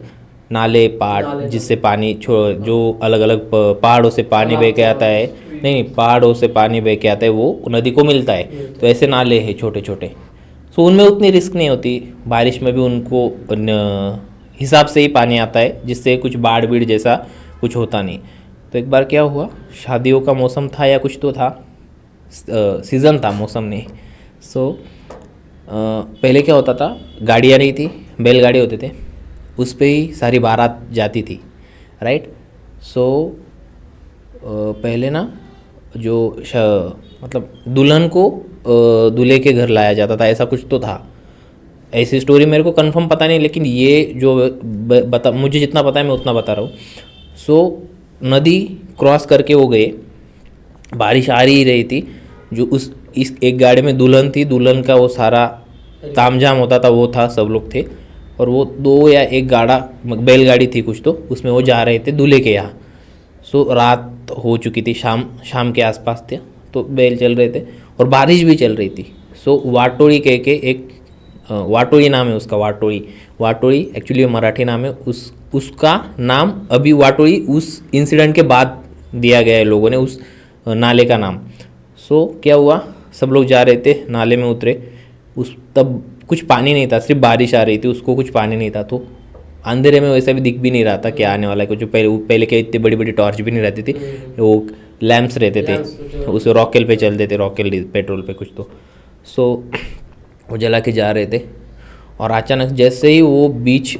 A: नाले पार्ट, जिससे पानी जो अलग अलग पहाड़ों से पानी बह के आता है, नहीं पहाड़ों से पानी बह के आता है, वो नदी को मिलता है। तो ऐसे नाले हैं छोटे छोटे। सो उनमें उतनी रिस्क नहीं होती, बारिश में भी उनको हिसाब से ही पानी आता है, जिससे कुछ बाढ़ बीड़ जैसा कुछ होता नहीं। तो एक बार क्या हुआ, शादियों का मौसम था या कुछ तो था, सीज़न था, मौसम नहीं। सो पहले क्या होता था, गाड़ियाँ नहीं थी, बैलगाड़ी होते थे, उस पे ही सारी बारात जाती थी, राइट। सो पहले ना जो मतलब दुल्हन को दूल्हे के घर लाया जाता था, ऐसा कुछ तो था। ऐसी स्टोरी मेरे को कंफर्म पता नहीं, लेकिन ये जो बता मुझे जितना पता है मैं उतना बता रहा हूँ। सो नदी क्रॉस करके वो गए, बारिश आ ही रही थी। जो उस इस एक गाड़ी में दुल्हन थी, दुल्हन का वो सारा तामझाम होता था वो था, सब लोग थे। और वो 2 या 1 गाड़ा बैलगाड़ी थी कुछ, तो उसमें वो जा रहे थे दूल्हे के यहाँ। सो रात हो चुकी थी, शाम के आसपास थे, तो बैल चल रहे थे और बारिश भी चल रही थी। सो वाटोड़ी कह के एक वाटोड़ी नाम है उसका, वाटोड़ी एक्चुअली मराठी नाम है उसका नाम अभी वाटोड़ी उस इंसिडेंट के बाद दिया गया है लोगों ने उस नाले का नाम। सो क्या हुआ, सब लोग जा रहे थे, नाले में उतरे, तब कुछ पानी नहीं था, सिर्फ बारिश आ रही थी, उसको कुछ पानी नहीं था। तो अंधेरे में वैसे भी दिख भी नहीं रहा था क्या आने वाला है, कुछ पहले क्या इतनी बड़ी बड़ी टॉर्च भी नहीं रहती थी, वो लैंप्स रहते थे, उसे रॉकेल पे चलते थे, रॉकेल पेट्रोल पे कुछ तो। सो वो जला के जा रहे थे और अचानक जैसे ही वो बीच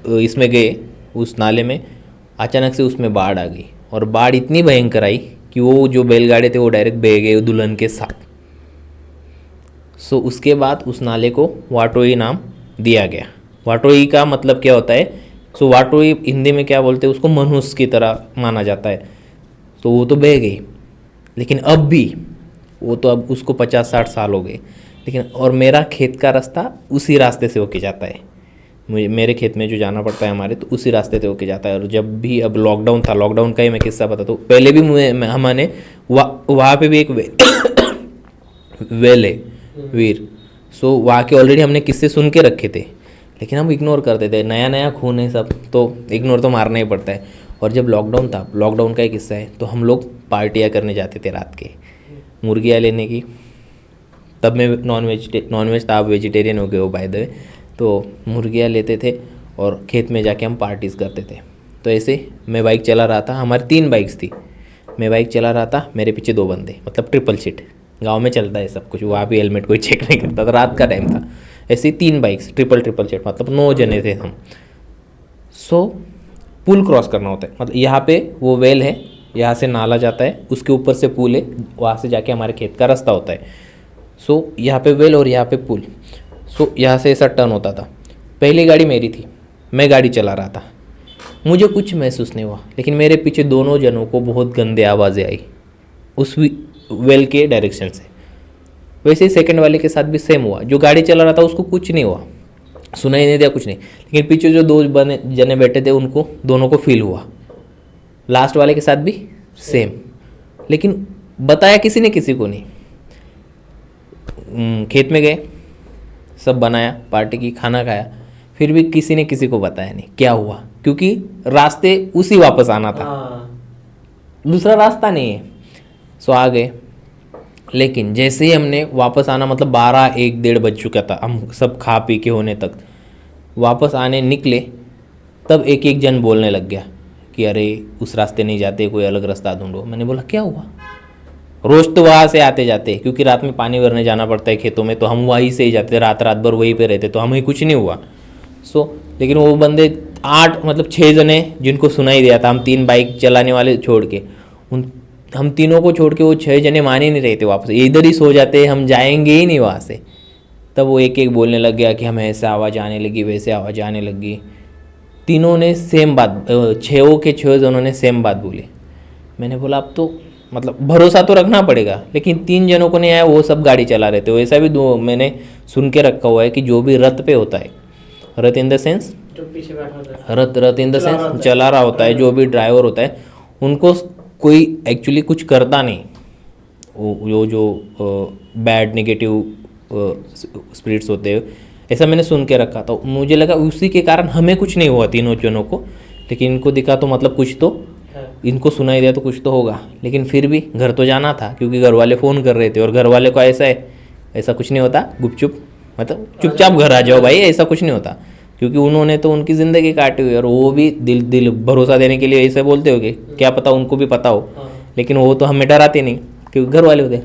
A: इसमें गए उस नाले में, अचानक से उसमें बाढ़ आ गई। और बाढ़ इतनी भयंकर आई कि वो जो बैलगाड़े थे वो डायरेक्ट बह गए दुल्हन के साथ। सो उसके बाद उस नाले को वाटोई नाम दिया गया। वाटोई का मतलब क्या होता है, सो वाटोई हिंदी में क्या बोलते हैं उसको, मनुष्य की तरह माना जाता है। तो वो तो बह गई, लेकिन अब भी वो तो अब उसको 50-60 साल हो गए, लेकिन और मेरा खेत का रास्ता उसी रास्ते से होके जाता है, मेरे खेत में जो जाना पड़ता है हमारे, तो उसी रास्ते से होके जाता है। और जब भी अब लॉकडाउन था, लॉकडाउन का ही मैं किस्सा बता, तो पहले भी हमने वहाँ पे भी एक वेल है वीर। सो वहाँ के ऑलरेडी हमने किस्से सुन के रखे थे, लेकिन हम इग्नोर करते थे, नया नया खून है सब, तो इग्नोर तो मारना ही पड़ता है। और जब लॉकडाउन था, लॉकडाउन का एक किस्सा है, तो हम लोग पार्टियाँ करने जाते थे रात के, मुर्गियाँ लेने की। तब मैं नॉन वेज था, आप वेजिटेरियन हो गए हो बाय द वे। तो मुर्गियाँ लेते थे और खेत में जाके हम पार्टीज़ करते थे। तो ऐसे मैं बाइक चला रहा था, हमारी 3 बाइक्स थी, मैं बाइक चला रहा था, मेरे पीछे 2 बंदे, मतलब ट्रिपल सीट, गांव में चलता है सब कुछ, वहाँ भी हेलमेट कोई चेक नहीं करता था, रात का टाइम था। ऐसे 3 बाइक्स ट्रिपल सीट, मतलब 9 जने थे हम। सो पुल क्रॉस करना होता है, मतलब यहाँ पे वो वेल है, यहाँ से नाला जाता है, उसके ऊपर से पुल है, वहाँ से जाके हमारे खेत का रास्ता होता है। सो यहाँ पे वेल और यहाँ पे पुल। सो यहाँ से ऐसा टर्न होता था। पहली गाड़ी मेरी थी, मैं गाड़ी चला रहा था, मुझे कुछ महसूस नहीं हुआ, लेकिन मेरे पीछे दोनों जनों को बहुत गंदे आवाज़ें आई उस वेल के डायरेक्शन से। वैसे ही सेकंड वाले के साथ भी सेम हुआ, जो गाड़ी चला रहा था उसको कुछ नहीं हुआ, सुनाई नहीं दिया कुछ नहीं, लेकिन पीछे जो 2 जने बैठे थे उनको दोनों को फील हुआ। लास्ट वाले के साथ भी सेम, लेकिन बताया किसी ने किसी को नहीं। खेत में गए, सब बनाया, पार्टी की, खाना खाया, फिर भी किसी ने किसी को बताया नहीं क्या हुआ, क्योंकि रास्ते उसी वापस आना था, दूसरा रास्ता नहीं है। सो आ गए, लेकिन जैसे ही हमने वापस आना, मतलब 12-1 बज चुका था, हम सब खा पी के होने तक वापस आने निकले, तब एक जन बोलने लग गया कि अरे उस रास्ते नहीं जाते, कोई अलग रास्ता ढूंढो। मैंने बोला क्या हुआ, रोज़ तो वहाँ से आते जाते, क्योंकि रात में पानी भरने जाना पड़ता है खेतों में, तो हम वहीं से ही जाते, रात भर वहीं पे रहते, तो हमें कुछ नहीं हुआ। लेकिन वो बंदे 6 जने जिनको सुनाई दिया था, हम 3 बाइक चलाने वाले छोड़ के, हम तीनों को छोड़ के वो 6 जने मान ही नहीं रहे थे, वापस इधर ही सो जाते, हम जाएंगे ही नहीं वहाँ से। तब वो एक बोलने लग गया कि हमें ऐसे आवाज़ आने लगी, वैसे आवाज़ आने लगी। तीनों ने सेम बात, 6 के 6 जनों ने सेम बात बोली। मैंने बोला अब तो भरोसा तो रखना पड़ेगा, लेकिन 3 जनों को नहीं आया, वो सब गाड़ी चला रहे थे। वैसा भी मैंने सुन के रखा हुआ है कि जो भी रथ पे होता है, रथ in the sense, Rath in the sense चला रहा होता है, जो भी ड्राइवर होता है, उनको कोई एक्चुअली कुछ करता नहीं, वो जो बैड नेगेटिव स्पिरिट्स होते हैं, ऐसा मैंने सुन के रखा था। मुझे लगा उसी के कारण हमें कुछ नहीं हुआ तीनों जनों को, लेकिन इनको दिखा तो कुछ तो, इनको सुनाई दिया तो कुछ तो होगा। लेकिन फिर भी घर तो जाना था, क्योंकि घर वाले फ़ोन कर रहे थे, और घर वाले को ऐसा कुछ नहीं होता, गुपचुप चुपचाप घर आ जाओ भाई, ऐसा कुछ नहीं होता, क्योंकि उन्होंने तो उनकी ज़िंदगी काटी हुई, और वो भी दिल भरोसा देने के लिए ऐसे बोलते होगे, क्या पता उनको भी पता हो, लेकिन वो तो हमें डराते नहीं, क्योंकि घर वाले होते।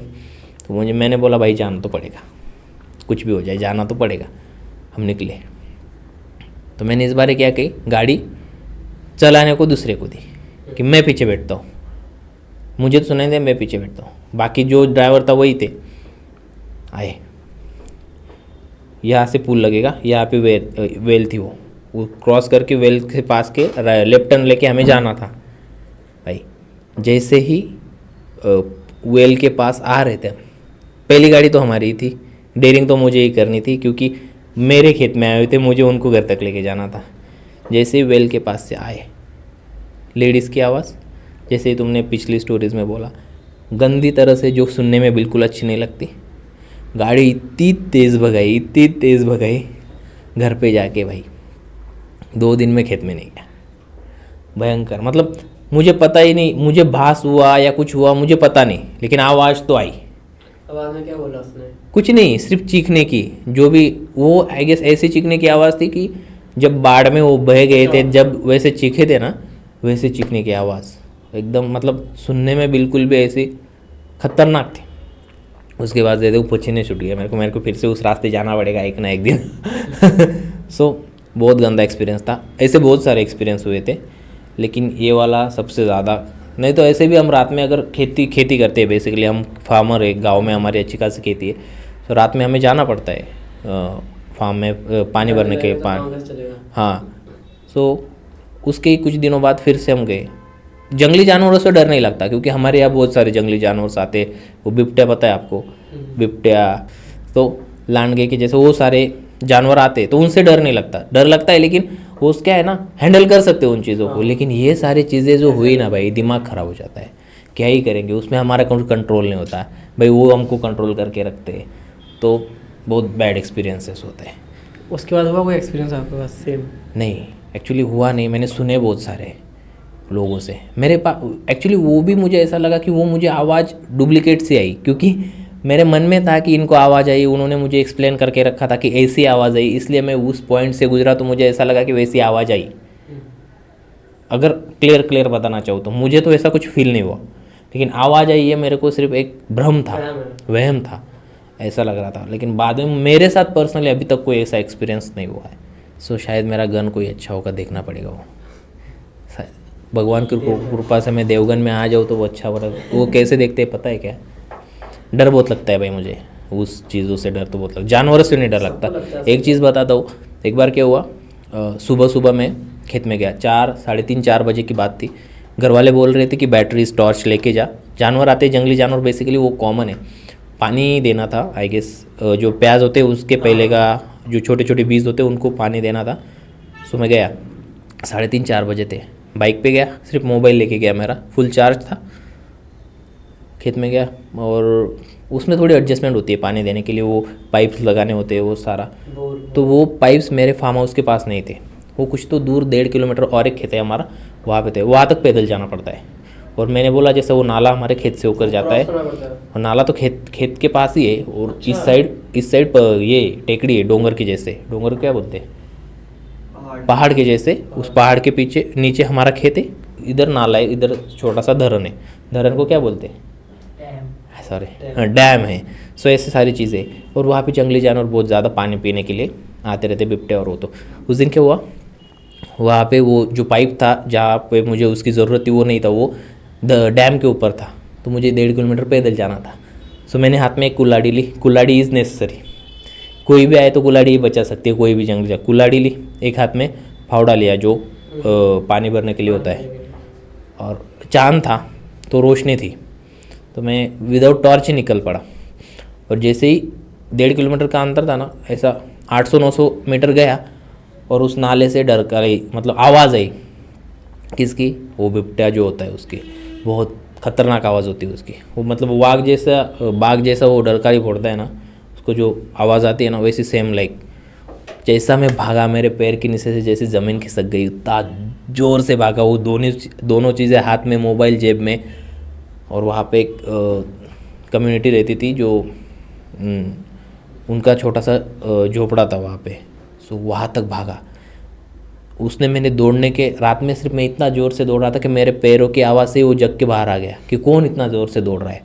A: तो मैंने बोला भाई जाना तो पड़ेगा, कुछ भी हो जाए जाना तो पड़ेगा। हम निकले, तो मैंने इस बार क्या कही, गाड़ी चलाने को दूसरे को दी कि मैं पीछे बैठता हूँ, मुझे तो सुनाई दे, मैं पीछे बैठता हूँ, बाकी जो ड्राइवर था वही थे। आए, यहाँ से पुल लगेगा, यहाँ पे वेल थी, वो क्रॉस करके वेल के पास के लेफ्ट टर्न लेके हमें जाना था भाई। जैसे ही वेल के पास आ रहे थे, पहली गाड़ी तो हमारी ही थी, डेयरिंग तो मुझे ही करनी थी क्योंकि मेरे खेत में आए हुए थे, मुझे उनको घर तक लेके जाना था। जैसे ही वेल के पास से आए, लेडीज़ की आवाज़, जैसे ही तुमने पिछली स्टोरीज में बोला, गंदी तरह से, जो सुनने में बिल्कुल अच्छी नहीं लगती। गाड़ी इतनी तेज़ भगाई घर पे जाके भाई 2 दिन में खेत में नहीं गया। भयंकर, मतलब मुझे पता ही नहीं, मुझे भास हुआ या कुछ हुआ मुझे पता नहीं, लेकिन आवाज़ तो आई।
B: आवाज़ में क्या बोला उसने?
A: कुछ नहीं, सिर्फ चीखने की, जो भी वो आई गेस ऐसी चीखने की आवाज़ थी कि जब बाढ़ में वो बह गए थे, जब वैसे चीखे थे ना, वैसे चीखने की आवाज़ एकदम, मतलब सुनने में बिल्कुल भी ऐसी खतरनाक थी। उसके बाद दे वो पसीने छूट गया मेरे को फिर से उस रास्ते जाना पड़ेगा एक ना एक दिन। सो बहुत गंदा एक्सपीरियंस था। ऐसे बहुत सारे एक्सपीरियंस हुए थे, लेकिन ये वाला सबसे ज़्यादा। नहीं तो ऐसे भी हम रात में अगर खेती करते हैं, बेसिकली हम फार्मर है, गांव में हमारी अच्छी खासी खेती है, तो रात में हमें जाना पड़ता है फार्म में पानी भरने के हाँ। सो उसके ही कुछ दिनों बाद फिर से हम गए। जंगली जानवरों से डर नहीं लगता क्योंकि हमारे यहाँ बहुत सारे जंगली जानवर आते, वो बिबट्या पता है आपको, बिबट्या तो लांडगे के जैसे वो सारे जानवर आते, तो उनसे डर नहीं लगता। डर लगता है लेकिन वो क्या है ना, हैंडल कर सकते हो उन चीज़ों को। लेकिन ये सारी चीज़ें जो हुई ना भाई, दिमाग ख़राब हो जाता है। क्या ही करेंगे, उसमें हमारा कंट्रोल नहीं होता है भाई, वो हमको कंट्रोल करके रखते हैं, तो बहुत बैड एक्सपीरियंसेस होते हैं।
B: उसके बाद हुआ कोई एक्सपीरियंस आपके पास सेम?
A: नहीं, एक्चुअली हुआ नहीं, मैंने सुने बहुत सारे लोगों से। मेरे पास एक्चुअली वो भी मुझे ऐसा लगा कि वो मुझे आवाज़ डुप्लीकेट से आई, क्योंकि मेरे मन में था कि इनको आवाज़ आई, उन्होंने मुझे एक्सप्लेन करके रखा था कि ऐसी आवाज़ आई, इसलिए मैं उस पॉइंट से गुजरा तो मुझे ऐसा लगा कि वैसी आवाज़ आई। अगर क्लियर बताना चाहूँ तो मुझे तो ऐसा कुछ फील नहीं हुआ, लेकिन आवाज़ आई है मेरे को सिर्फ एक भ्रम था, वहम था, ऐसा लग रहा था। लेकिन बाद में मेरे साथ पर्सनली अभी तक कोई ऐसा एक्सपीरियंस नहीं हुआ है। सो शायद मेरा गन कोई अच्छा होगा, देखना पड़ेगा वो। भगवान की कृपा से मैं देवगन में आ जाऊँ तो वो अच्छा हो रहा। वो कैसे देखते हैं पता है क्या? डर बहुत लगता है भाई मुझे, उस चीज़ों से डर तो बहुत लगता, जानवरों से नहीं डर लगता। एक चीज़ बताता हूँ, एक बार क्या हुआ, सुबह मैं खेत में गया, 3:30-4 बजे की बात थी। घर वाले बोल रहे थे कि बैटरीज टॉर्च लेके जा, जानवर आते, जंगली जानवर बेसिकली वो कॉमन है। पानी देना था आई गेस, जो प्याज होते हैं उसके पहले का जो छोटे छोटे बीज होते हैं उनको पानी देना था। सो मैं गया, 3:30-4 बजे थे, बाइक पे गया, सिर्फ मोबाइल लेके गया, मेरा फुल चार्ज था। खेत में गया और उसमें थोड़ी एडजस्टमेंट होती है पानी देने के लिए, वो पाइप्स लगाने होते हैं वो सारा। तो वो पाइप्स मेरे फार्म हाउस के पास नहीं थे, वो कुछ तो दूर 1.5 किलोमीटर और एक खेत है हमारा, वहाँ पे थे, वहाँ तक पैदल जाना पड़ता है। और मैंने बोला जैसे वो नाला हमारे खेत से होकर जाता है, और नाला तो खेत के पास ही है, और इस साइड पर ये टेकड़ी है, डोंगर के जैसे, डोंगर क्या बोलते हैं, पहाड़ के जैसे, उस पहाड़ के पीछे नीचे हमारा खेत है, इधर नाला है, इधर छोटा सा धरन है, धरन को क्या बोलते हैं, सॉरी डैम है। सो ऐसे सारी चीज़ें, और वहाँ पे जंगली जानवर बहुत ज़्यादा पानी पीने के लिए आते रहते, बिबटे और वो। तो उस दिन क्या हुआ, वहाँ पे वो जो पाइप था जहाँ पे मुझे उसकी ज़रूरत थी वो नहीं था, वो डैम के ऊपर था, तो मुझे 1.5 किलोमीटर पैदल जाना था। सो मैंने हाथ में एक कुल्हाड़ी ली, कुल्हाड़ी इज़ नेसेसरी, कोई भी आए तो कुल्हाड़ी ही बचा सकती है, कोई भी जंगली जानवर। कुल्हाड़ी ली, एक हाथ में फावड़ा लिया जो पानी भरने के लिए होता है, और चांद था तो रोशनी थी, तो मैं विदाउट टॉर्च ही निकल पड़ा। और जैसे ही 1.5 किलोमीटर का अंतर था ना, ऐसा 800-900 मीटर गया, और उस नाले से डर कर आई, मतलब आवाज़ आई, किसकी, वो बिबट्या जो होता है उसकी, बहुत खतरनाक आवाज़ होती है उसकी, वो मतलब बाघ जैसा वो डरकारी फोड़ता है ना, उसको जो आवाज़ आती है ना, वैसी सेम लाइक। जैसा मैं भागा, मेरे पैर के नीचे से जैसे ज़मीन खिसक गई, उतना ज़ोर से भागा, वो दोनों चीज़ें हाथ में, मोबाइल जेब में। और वहाँ पे एक कम्युनिटी रहती थी जो उनका छोटा सा झोपड़ा था वहाँ पे, सो वहाँ तक भागा। उसने मैंने दौड़ने के, रात में सिर्फ मैं इतना ज़ोर से दौड़ रहा था कि मेरे पैरों की आवाज़ से वो जग के बाहर आ गया कि कौन इतना ज़ोर से दौड़ रहा है।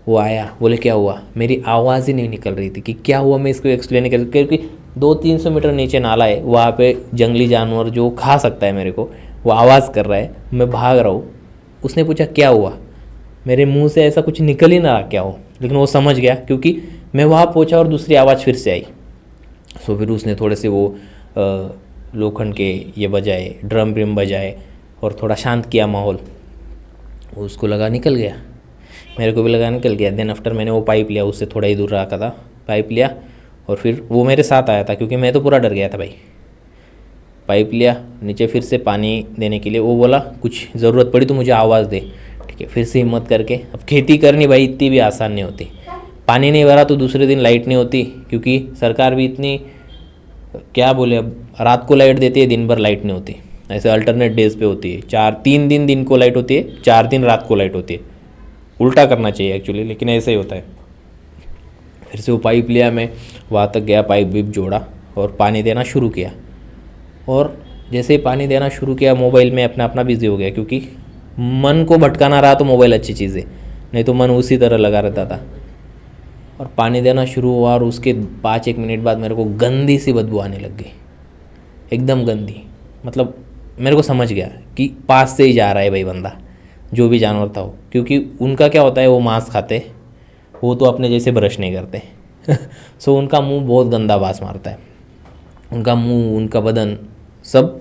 A: वो आया, बोले क्या हुआ, मेरी आवाज़ ही नहीं निकल रही थी कि क्या हुआ, मैं इसको एक्सप्लेन नहीं कर, क्योंकि 200-300 मीटर नीचे नाला है, वहाँ पे जंगली जानवर जो खा सकता है मेरे को, वो आवाज़ कर रहा है, मैं भाग रहा हूँ। उसने पूछा क्या हुआ, मेरे मुंह से ऐसा कुछ निकल ही ना रहा क्या हो, लेकिन वो समझ गया क्योंकि मैं वहाँ पहुँचा और दूसरी आवाज़ फिर से आई, सो फिर उसने थोड़े से वो लोखंड के ये बजाए, ड्रम व्रम बजाए और थोड़ा शांत किया माहौल। उसको लगा निकल गया, मेरे को भी लगा निकल गया। देन आफ्टर मैंने वो पाइप लिया, उससे थोड़ा ही दूर रखा था, पाइप लिया और फिर वो मेरे साथ आया था क्योंकि मैं तो पूरा डर गया था भाई। पाइप लिया नीचे, फिर से पानी देने के लिए वो बोला कुछ ज़रूरत पड़ी तो मुझे आवाज़ दे। ठीक है, फिर से हिम्मत करके, अब खेती करनी भाई इतनी भी आसान नहीं होती। पानी नहीं भरा तो दूसरे दिन लाइट नहीं होती, क्योंकि सरकार भी इतनी क्या बोले, अब रात को लाइट देती है, दिन भर लाइट नहीं होती। ऐसे अल्टरनेट डेज पे होती है, 3 दिन दिन को लाइट होती है, 4 दिन रात को लाइट होती है। उल्टा करना चाहिए एक्चुअली, लेकिन ऐसे ही होता है। फिर से वो पाइप लिया, मैं वहाँ तक गया, पाइप भी जोड़ा और पानी देना शुरू किया। और जैसे ही पानी देना शुरू किया, मोबाइल में अपना बिजी हो गया, क्योंकि मन को भटकाना रहा तो मोबाइल अच्छी चीज़ है, नहीं तो मन उसी तरह लगा रहता था। और पानी देना शुरू हुआ और उसके 5-1 मिनट बाद मेरे को गंदी सी बदबू आने लग गई, एकदम गंदी। मतलब मेरे को समझ गया कि पास से ही जा रहा है भाई बंदा, जो भी जानवर था वो। क्योंकि उनका क्या होता है, वो मांस खाते, वो तो अपने जैसे ब्रश नहीं करते सो उनका मुंह बहुत गंदा बास मारता है, उनका मुंह, उनका बदन सब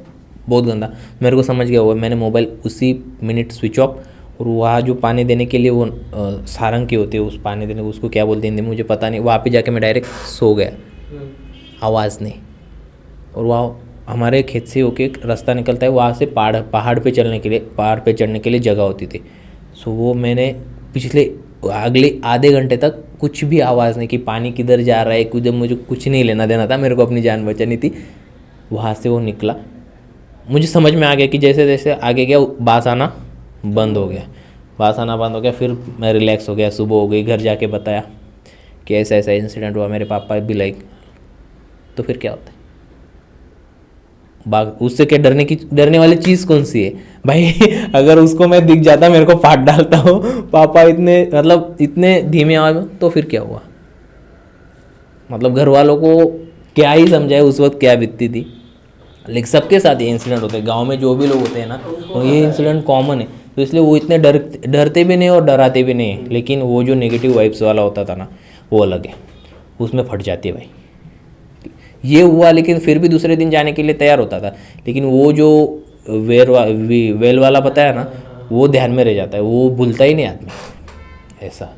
A: बहुत गंदा। मेरे को समझ गया वो। मैंने मोबाइल उसी मिनट स्विच ऑफ, और वहाँ जो पानी देने के लिए वो सारंग की होती है, उस पानी देने को उसको क्या बोलते हैं हिंदी में मुझे पता नहीं, वहाँ पे जाके मैं डायरेक्ट सो गया, आवाज़ नहीं। और वहाँ हमारे खेत से होके एक रास्ता निकलता है, वहाँ से पहाड़ पे चढ़ने के लिए जगह होती थी। सो वो मैंने अगले आधे घंटे तक कुछ भी आवाज़ नहीं कि पानी किधर जा रहा है, कुछ मुझे कुछ नहीं लेना देना था, मेरे को अपनी जान बचानी थी। वहाँ से वो निकला, मुझे समझ में आ गया कि जैसे जैसे आगे गया बास आना बंद हो गया। फिर मैं रिलैक्स हो गया, सुबह हो गई, घर जाके बताया कि ऐसा ऐसा इंसिडेंट हुआ। मेरे पापा भी लाइक, तो फिर क्या होता है, उससे क्या डरने वाली चीज़ कौन सी है भाई अगर उसको मैं दिख जाता, मेरे को फाड़ डालता हूँ पापा इतने धीमे आवाज में, तो फिर क्या हुआ। मतलब घर वालों को क्या ही समझाए उस वक्त क्या बीतती थी। लेकिन सबके साथ ये इंसिडेंट होते हैं, गांव में जो भी लोग होते हैं ना, तो ये इंसिडेंट कॉमन है। तो इसलिए वो इतने डरते भी नहीं और डराते भी नहीं, लेकिन वो जो नेगेटिव वाइब्स वाला होता था ना, वो अलग है, उसमें फट जाती है भाई। ये हुआ, लेकिन फिर भी दूसरे दिन जाने के लिए तैयार होता था। लेकिन वो जो वेल वाला पता है ना, वो ध्यान में रह जाता है, वो भूलता ही नहीं आदमी ऐसा।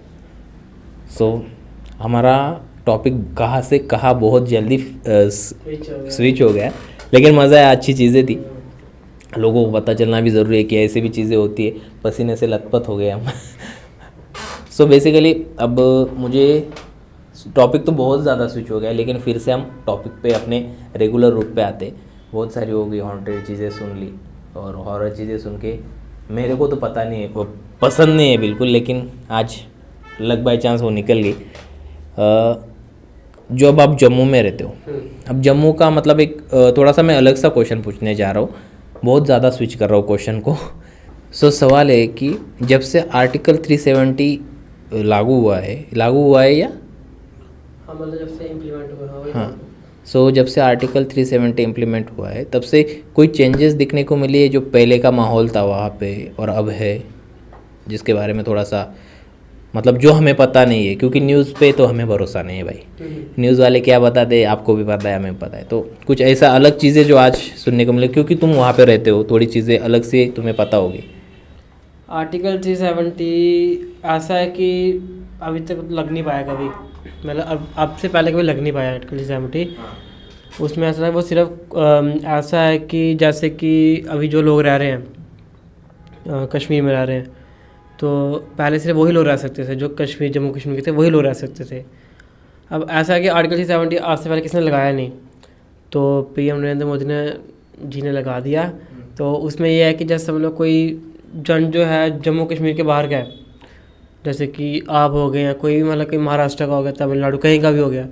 A: सो हमारा टॉपिक कहाँ से कहाँ बहुत जल्दी स्विच हो गया, लेकिन मज़ा आया, अच्छी चीज़ें थी। लोगों को पता चलना भी ज़रूरी है कि ऐसे भी चीज़ें होती है। पसीने से लथपथ हो गए हम सो बेसिकली अब मुझे टॉपिक तो बहुत ज़्यादा स्विच हो गया, लेकिन फिर से हम टॉपिक पे अपने रेगुलर रूप पे आते। बहुत सारी हो गई, हॉन्टेड चीज़ें सुन ली और हॉरर चीज़ें सुन के मेरे को तो पता नहीं है, वो पसंद नहीं है बिल्कुल, लेकिन आज लग बाई चांस वो निकल गई। जो अब आप जम्मू में रहते हो, अब जम्मू का मतलब एक थोड़ा सा मैं अलग सा क्वेश्चन पूछने जा रहा हूँ, बहुत ज़्यादा स्विच कर रहा हूँ क्वेश्चन को। सो सवाल है कि जब से आर्टिकल 370 लागू हुआ है या
B: मतलब जब से इम्प्लीमेंट हुआ,
A: हाँ, सो जब से आर्टिकल 370 इम्प्लीमेंट हुआ है, तब से कोई चेंजेस दिखने को मिली है जो पहले का माहौल था वहाँ पे और अब है, जिसके बारे में थोड़ा सा मतलब जो हमें पता नहीं है, क्योंकि न्यूज़ पे तो हमें भरोसा नहीं है भाई। न्यूज़ वाले क्या बताते, आपको भी पता है, हमें पता है। तो कुछ ऐसा अलग चीज़ें जो आज सुनने को मिले, क्योंकि तुम वहाँ पे रहते हो, थोड़ी चीज़ें अलग से तुम्हें पता होगी।
B: आर्टिकल 370 ऐसा है कि अभी तक लग नहीं पाया कभी, मतलब अब से पहले कभी लग नहीं पाया आर्टिकल 370। उसमें ऐसा है, वो सिर्फ ऐसा है कि जैसे कि अभी जो लोग रह रहे हैं कश्मीर में रह रहे हैं, तो पहले सिर्फ वही लोग रह सकते थे जो जम्मू कश्मीर के थे, वही लोग रह सकते थे। अब ऐसा है कि आर्टिकल 370 आज से पहले किसने लगाया नहीं, तो पीएम नरेंद्र मोदी जी ने लगा दिया। तो उसमें यह है कि जैसे मतलब कोई जन जो है जम्मू कश्मीर के बाहर का है, जैसे कि आप हो गए या कोई भी मतलब कि महाराष्ट्र का हो गया, तमिलनाडु कहीं का भी हो गया,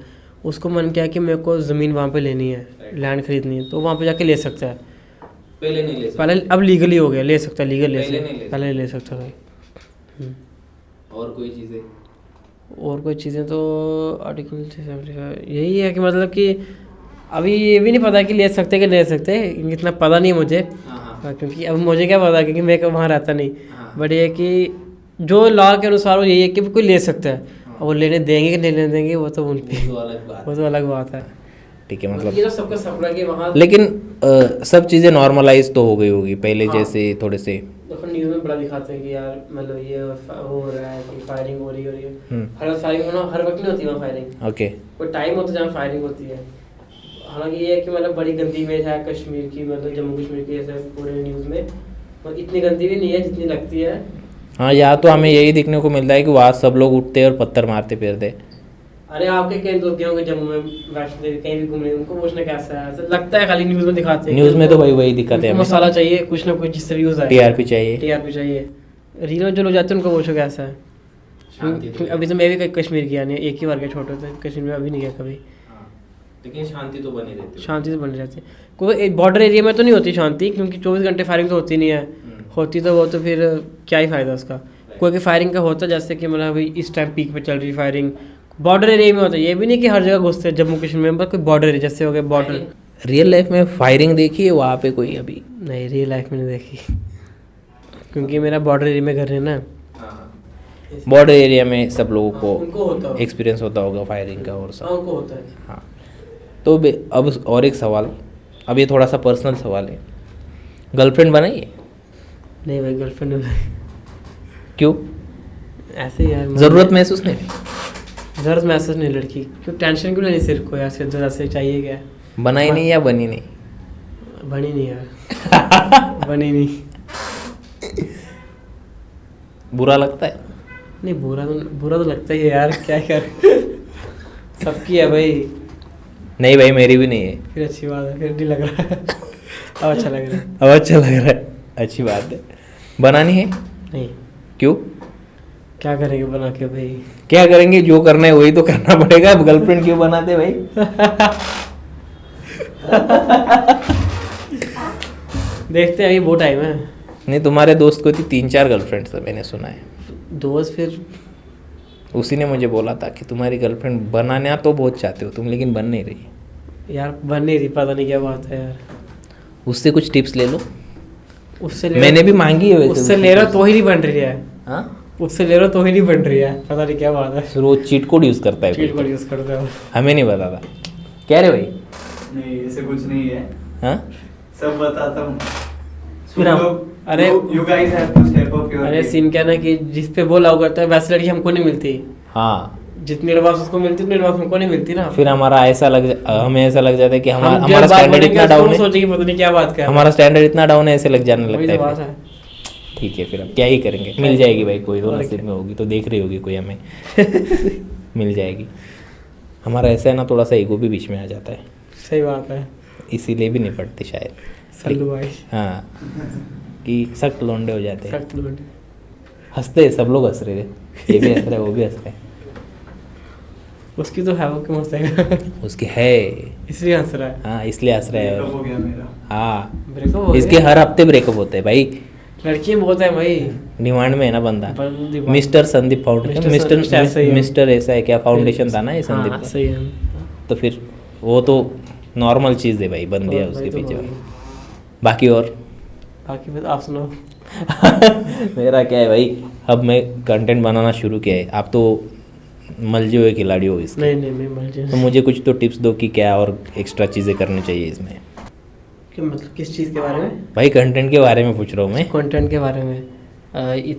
B: उसको मन किया कि मेरे को ज़मीन वहाँ पे लेनी है, लैंड खरीदनी है, तो वहाँ पे जाके ले सकता है।
A: पहले नहीं ले सकता,
B: पहले अब लीगली हो गया, ले सकता है, लीगल ले सकता, पहले ले सकता था।
A: और कोई चीज़ें
B: तो आर्टिकल 370 यही है कि मतलब कि अभी ये भी नहीं पता कि ले सकते कि ले सकते, इतना पता नहीं मुझे, क्योंकि अब मुझे क्या पता, क्योंकि मैं वहाँ रहता नहीं। बट ये कि जो लॉ के अनुसार वो यही है कि कोई ले सकता है, और वो लेने देंगे कि नहीं लेने देंगे वो तो उन पे, वो तो अलग बात है।
A: ठीक है, मतलब
B: ये तो सबका सपना कि वहाँ
A: लेकिन सब चीज़ें नॉर्मलाइज तो हो गई होगी पहले
B: हाँ।
A: जैसे थोड़े से।
B: अपन न्यूज़ में बड़ा दिखाते हैं कि यार मतलब ये हो रहा है कि फायरिंग हो रही है।
A: हम्म।
B: हर वक्त नहीं होती वहाँ फायरिंग,
A: ओके।
B: कोई टाइम होता है जहाँ फायरिंग होती है। हालांकि ये है कि मतलब बड़ी गंदी इमेज है कश्मीर की, मतलब जम्मू कश्मीर की ऐसे पूरे न्यूज़ में, और इतनी गंदी भी नहीं है जितनी लगती है।
A: हाँ, यहाँ तो हमें यही देखने को मिलता है कि वहाँ सब लोग उठते और पत्थर मारते फिरते।
B: अरे आपके कई दोस्त गए होंगे जम्मू में, वैष्णो देवी कहीं भी घूमने, उनको पूछना कैसा है, ऐसा लगता है खाली न्यूज़ में दिखाते हैं।
A: न्यूज़ में तो भाई वही दिक्कत है,
B: उनको मसाला चाहिए कुछ ना कुछ जिससे व्यूज़ आए,
A: टीआरपी चाहिए।
B: टीआरपी चाहिए। रील में जो लोग जाते हैं उनको पूछो कैसा है। अभी तो मैं भी कश्मीर गया नहीं, एक ही बार गया छोटे थे कश्मीर में, अभी नहीं गया कभी।
A: लेकिन शांति तो बनी रहती है।
B: शांति से बन जाती है, कोई बॉर्डर एरिया में तो नहीं होती शांति, क्योंकि 24 घंटे फायरिंग तो होती नहीं है। होती तो वो तो फिर क्या ही फ़ायदा उसका। कोई फायरिंग का होता जैसे कि मतलब अभी इस टाइम पीक पे चल रही फायरिंग, बॉर्डर एरिया में होता है। ये भी नहीं कि हर जगह घुसते हैं जम्मू कश्मीर में, कोई बॉर्डर एरिया जैसे हो गए बॉर्डर।
A: रियल लाइफ में फायरिंग देखी है वहाँ पे कोई अभी?
B: नहीं, रियल लाइफ में नहीं देखी, क्योंकि मेरा बॉर्डर एरिया में घर है ना।
A: बॉर्डर एरिया में सब लोगों
B: उनको होता
A: को
B: होगा।
A: एक्सपीरियंस होता होगा फायरिंग का और
B: हाँ,
A: सब।
B: उनको होता है।
A: हाँ, तो अब और एक सवाल, अब ये थोड़ा सा पर्सनल सवाल है, गर्लफ्रेंड बनाई है?
B: नहीं भाई, गर्लफ्रेंड नहीं।
A: क्यों?
B: ऐसे ही यार,
A: ज़रूरत महसूस नहीं?
B: ज़रूरत महसूस नहीं लड़की, क्यों टेंशन क्यों लेनी सिर को यार, सिर जरा से चाहिए क्या।
A: बनाई नहीं या बनी नहीं?
B: बनी नहीं यार। बनी नहीं।
A: बुरा लगता है?
B: नहीं, बुरा तो लगता ही है यार, क्या कर। सबकी है भाई।
A: नहीं भाई, मेरी भी नहीं है।
B: फिर अच्छी बात है, फिर नहीं लग रहा है। अब अच्छा लग रहा है।
A: अब अच्छा लग रहा है, अच्छी बात है। बनानी है?
B: नहीं,
A: क्यों?
B: क्या करेंगे बना के भाई।
A: क्या करेंगे, जो करना है वही तो करना पड़ेगा। अब गर्लफ्रेंड क्यों बनाते भाई?
B: देखते हैं, अभी बहुत टाइम है।
A: नहीं, तुम्हारे दोस्त को थी 3-4 गर्लफ्रेंड था, मैंने सुना है।
B: दोस्त फिर
A: उसी ने मुझे बोला था कि तुम्हारी गर्लफ्रेंड बनाना तो बहुत चाहते हो तुम, लेकिन बन नहीं रही।
B: यार बन नहीं रही, पता नहीं क्या बात है यार।
A: उससे कुछ टिप्स ले लो।
B: उससे
A: मैंने भी मांगी है वैसे।
B: उससे ले रहा तो ही नहीं बन रही है।
A: हाँ,
B: उससे ले रहा तो ही नहीं बन रही है, पता नहीं क्या बात है।
A: फिर वो चीट कोड यूज़ करता है।
B: चीट कोड यूज़ करते हो।
A: हमें नहीं पता था। कह रहे भाई?
C: नहीं, ऐसे कुछ नहीं है,
A: हाँ,
C: सब बताता हूँ।
B: फिर अरे
C: you guys have to step up your
B: अरे
C: game.
B: सीन क्या ना कि जिस पे वो लव करता है वैसी लड़की हमको नहीं मिलती।
A: हाँ,
B: जितनी एडवांस उसको मिलती उतनी एडवांस हमको नहीं मिलती ना।
A: फिर हमें ऐसा लग जाता है कि
B: हम
A: हमारा
B: जब बात
A: स्टैंडर्ड
B: बोलेंगे
A: इतना
B: उसको
A: डाउन
B: हम
A: है,
B: सोचेंगे पता नहीं क्या बात कर रहा है।
A: हमारा स्टैंडर्ड इतना डाउन है, ऐसे लग जाने
B: वही
A: लगता
B: तो
A: है
B: बात
A: फिर।
B: है।
A: ठीक है, फिर अब क्या ही करेंगे, मिल जाएगी भाई, कोई तो
B: और
A: नसीब
B: क्या।
A: में होगी तो देख रही होगी कोई हमें। मिल जाएगी। हमारा ऐसा है ना, थोड़ा सा ईगो भी बीच में आ जाता है,
B: सही बात है।
A: इसीलिए भी नहीं पढ़ते शायद।
B: सल्लू भाई
A: हाँ, कि सख्त लौंडे हो जाते हैं।
B: सख्त लोग।
A: हंसते हैं, सब लोग हंस रहे हैं, ये भी हंस रहा है, वो भी हंस रहा है।
B: उसकी तो है, वो क्यों हंसेगा।
A: उसकी है,
B: इसलिए हंस रहा है।
A: हाँ इसलिए हंस रहा है।
C: Breakup हो गया मेरा।
A: हाँ,
B: ब्रेकअप हो
A: इसके
B: गया।
A: हर हफ्ते ब्रेकअप होते हैं भाई।
B: लड़कियां बहुत है भाई।
A: डिमांड में है ना बंदा।
B: बंदी बात।
A: मिस्टर संदीप फाउंडेशन,
B: मिस्टर ऐसा ही है।
A: मिस्टर ऐसा है क्या, फाउंडेशन था ना ये संदीप
B: हाँ,
A: का।
B: सही है।
A: तो फिर वो तो नॉर्मल चीज़ है भाई, बन दिया
B: और
A: उसके
B: भाई तो
A: पीछे।
B: होगी।
A: बाकी और
B: बाकी बस आप सुनो।
A: मेरा क्या है भाई, अब मैं कंटेंट बनाना शुरू किया है। आप तो मलजे हुए खिलाड़ी हो इसके,
B: नहीं नहीं, मैं मर
A: तो
B: जाए।
A: मुझे कुछ तो टिप्स दो कि क्या और एक्स्ट्रा चीज़ें करनी चाहिए इसमें।
B: कि मतलब किस चीज़ के बारे में?
A: भाई कंटेंट के बारे में पूछ रहा हूँ मैं।
B: कंटेंट के बारे में,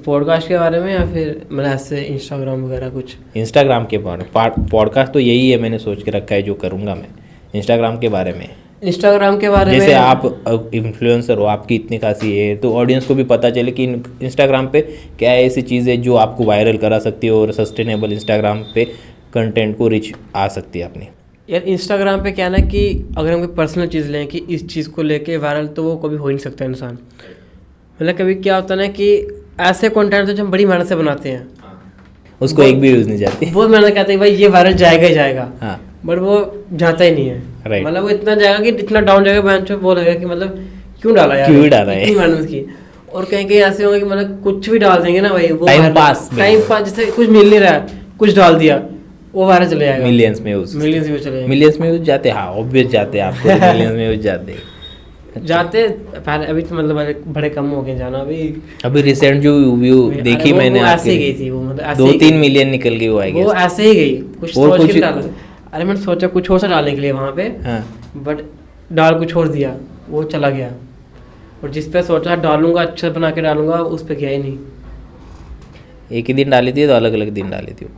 B: पॉडकास्ट के बारे में, या फिर मतलब ऐसे इंस्टाग्राम वगैरह कुछ?
A: इंस्टाग्राम के बारे में, पॉडकास्ट तो यही है, मैंने सोच के रखा है जो करूँगा मैं। इंस्टाग्राम के बारे में,
B: इंस्टाग्राम के बारे में
A: जैसे आप इन्फ्लुएंसर हो, आपकी इतनी खासी है, तो ऑडियंस को भी पता चले कि इंस्टाग्राम पे क्या ऐसी चीज़ है जो आपको वायरल करा सकती है और सस्टेनेबल इंस्टाग्राम पे कंटेंट को रिच आ सकती है अपनी।
B: यार इंस्टाग्राम पे क्या है ना कि अगर हम कोई पर्सनल चीज़ लें कि इस चीज़ को लेके वायरल, तो वो कभी हो ही नहीं सकता इंसान। मतलब कभी क्या होता है ना कि ऐसे कंटेंट जो हम बड़ी मेहनत से बनाते हैं,
A: उसको एक भी यूज़ नहीं जाती।
B: बहुत मेहनत कहते हैं भाई ये वायरल जाएगा ही जाएगा,
A: हाँ,
B: बट वो जाता ही नहीं है।
A: Right.
B: मतलब वो इतना जाएगा कि इतना डाउन जाएगा, बहन वो लगेगा कि मतलब क्यों डाला यार,
A: क्यों डाला है?
B: इतनी मेहनत की। और कहीं कहीं ऐसे होंगे कि मतलब कुछ भी डाल देंगे ना भाई, वो
A: Time pass में।
B: टाइम पास, जैसे कुछ मिल नहीं रहा है, कुछ डाल दिया, वो वायरल चले जाएगा।
A: मिलियंस में यूज़,
B: मिलियंस में चले जाएंगे।
A: मिलियंस में यूज़ जाते, हाँ ऑब्वियस जाते, आपको मिलियंस में यूज़ जाते।
B: जाते पहले, अभी तो मतलब बड़े कम हो गए जाना अभी।
A: अभी रिसेंट जो व्यू देखी
B: अरे वो
A: मैंने
B: ऐसे ही
A: आपकी,
B: गई थी वो, मतलब ऐसे ही
A: 2-3 मिलियन निकल गई वो आई
B: वो
A: गेस।
B: ऐसे ही गई, कुछ
A: और
B: सोच
A: कुछ
B: के डाला। अरे मैंने सोचा कुछ और सा डालने के लिए वहाँ पे,
A: हाँ
B: बट डाल कुछ और दिया, वो चला गया। और जिस पे सोचा डालूंगा अच्छा बना के डालूंगा, उस पे गया ही नहीं।
A: एक ही दिन डाली थी तो अलग अलग दिन डाली थी वो।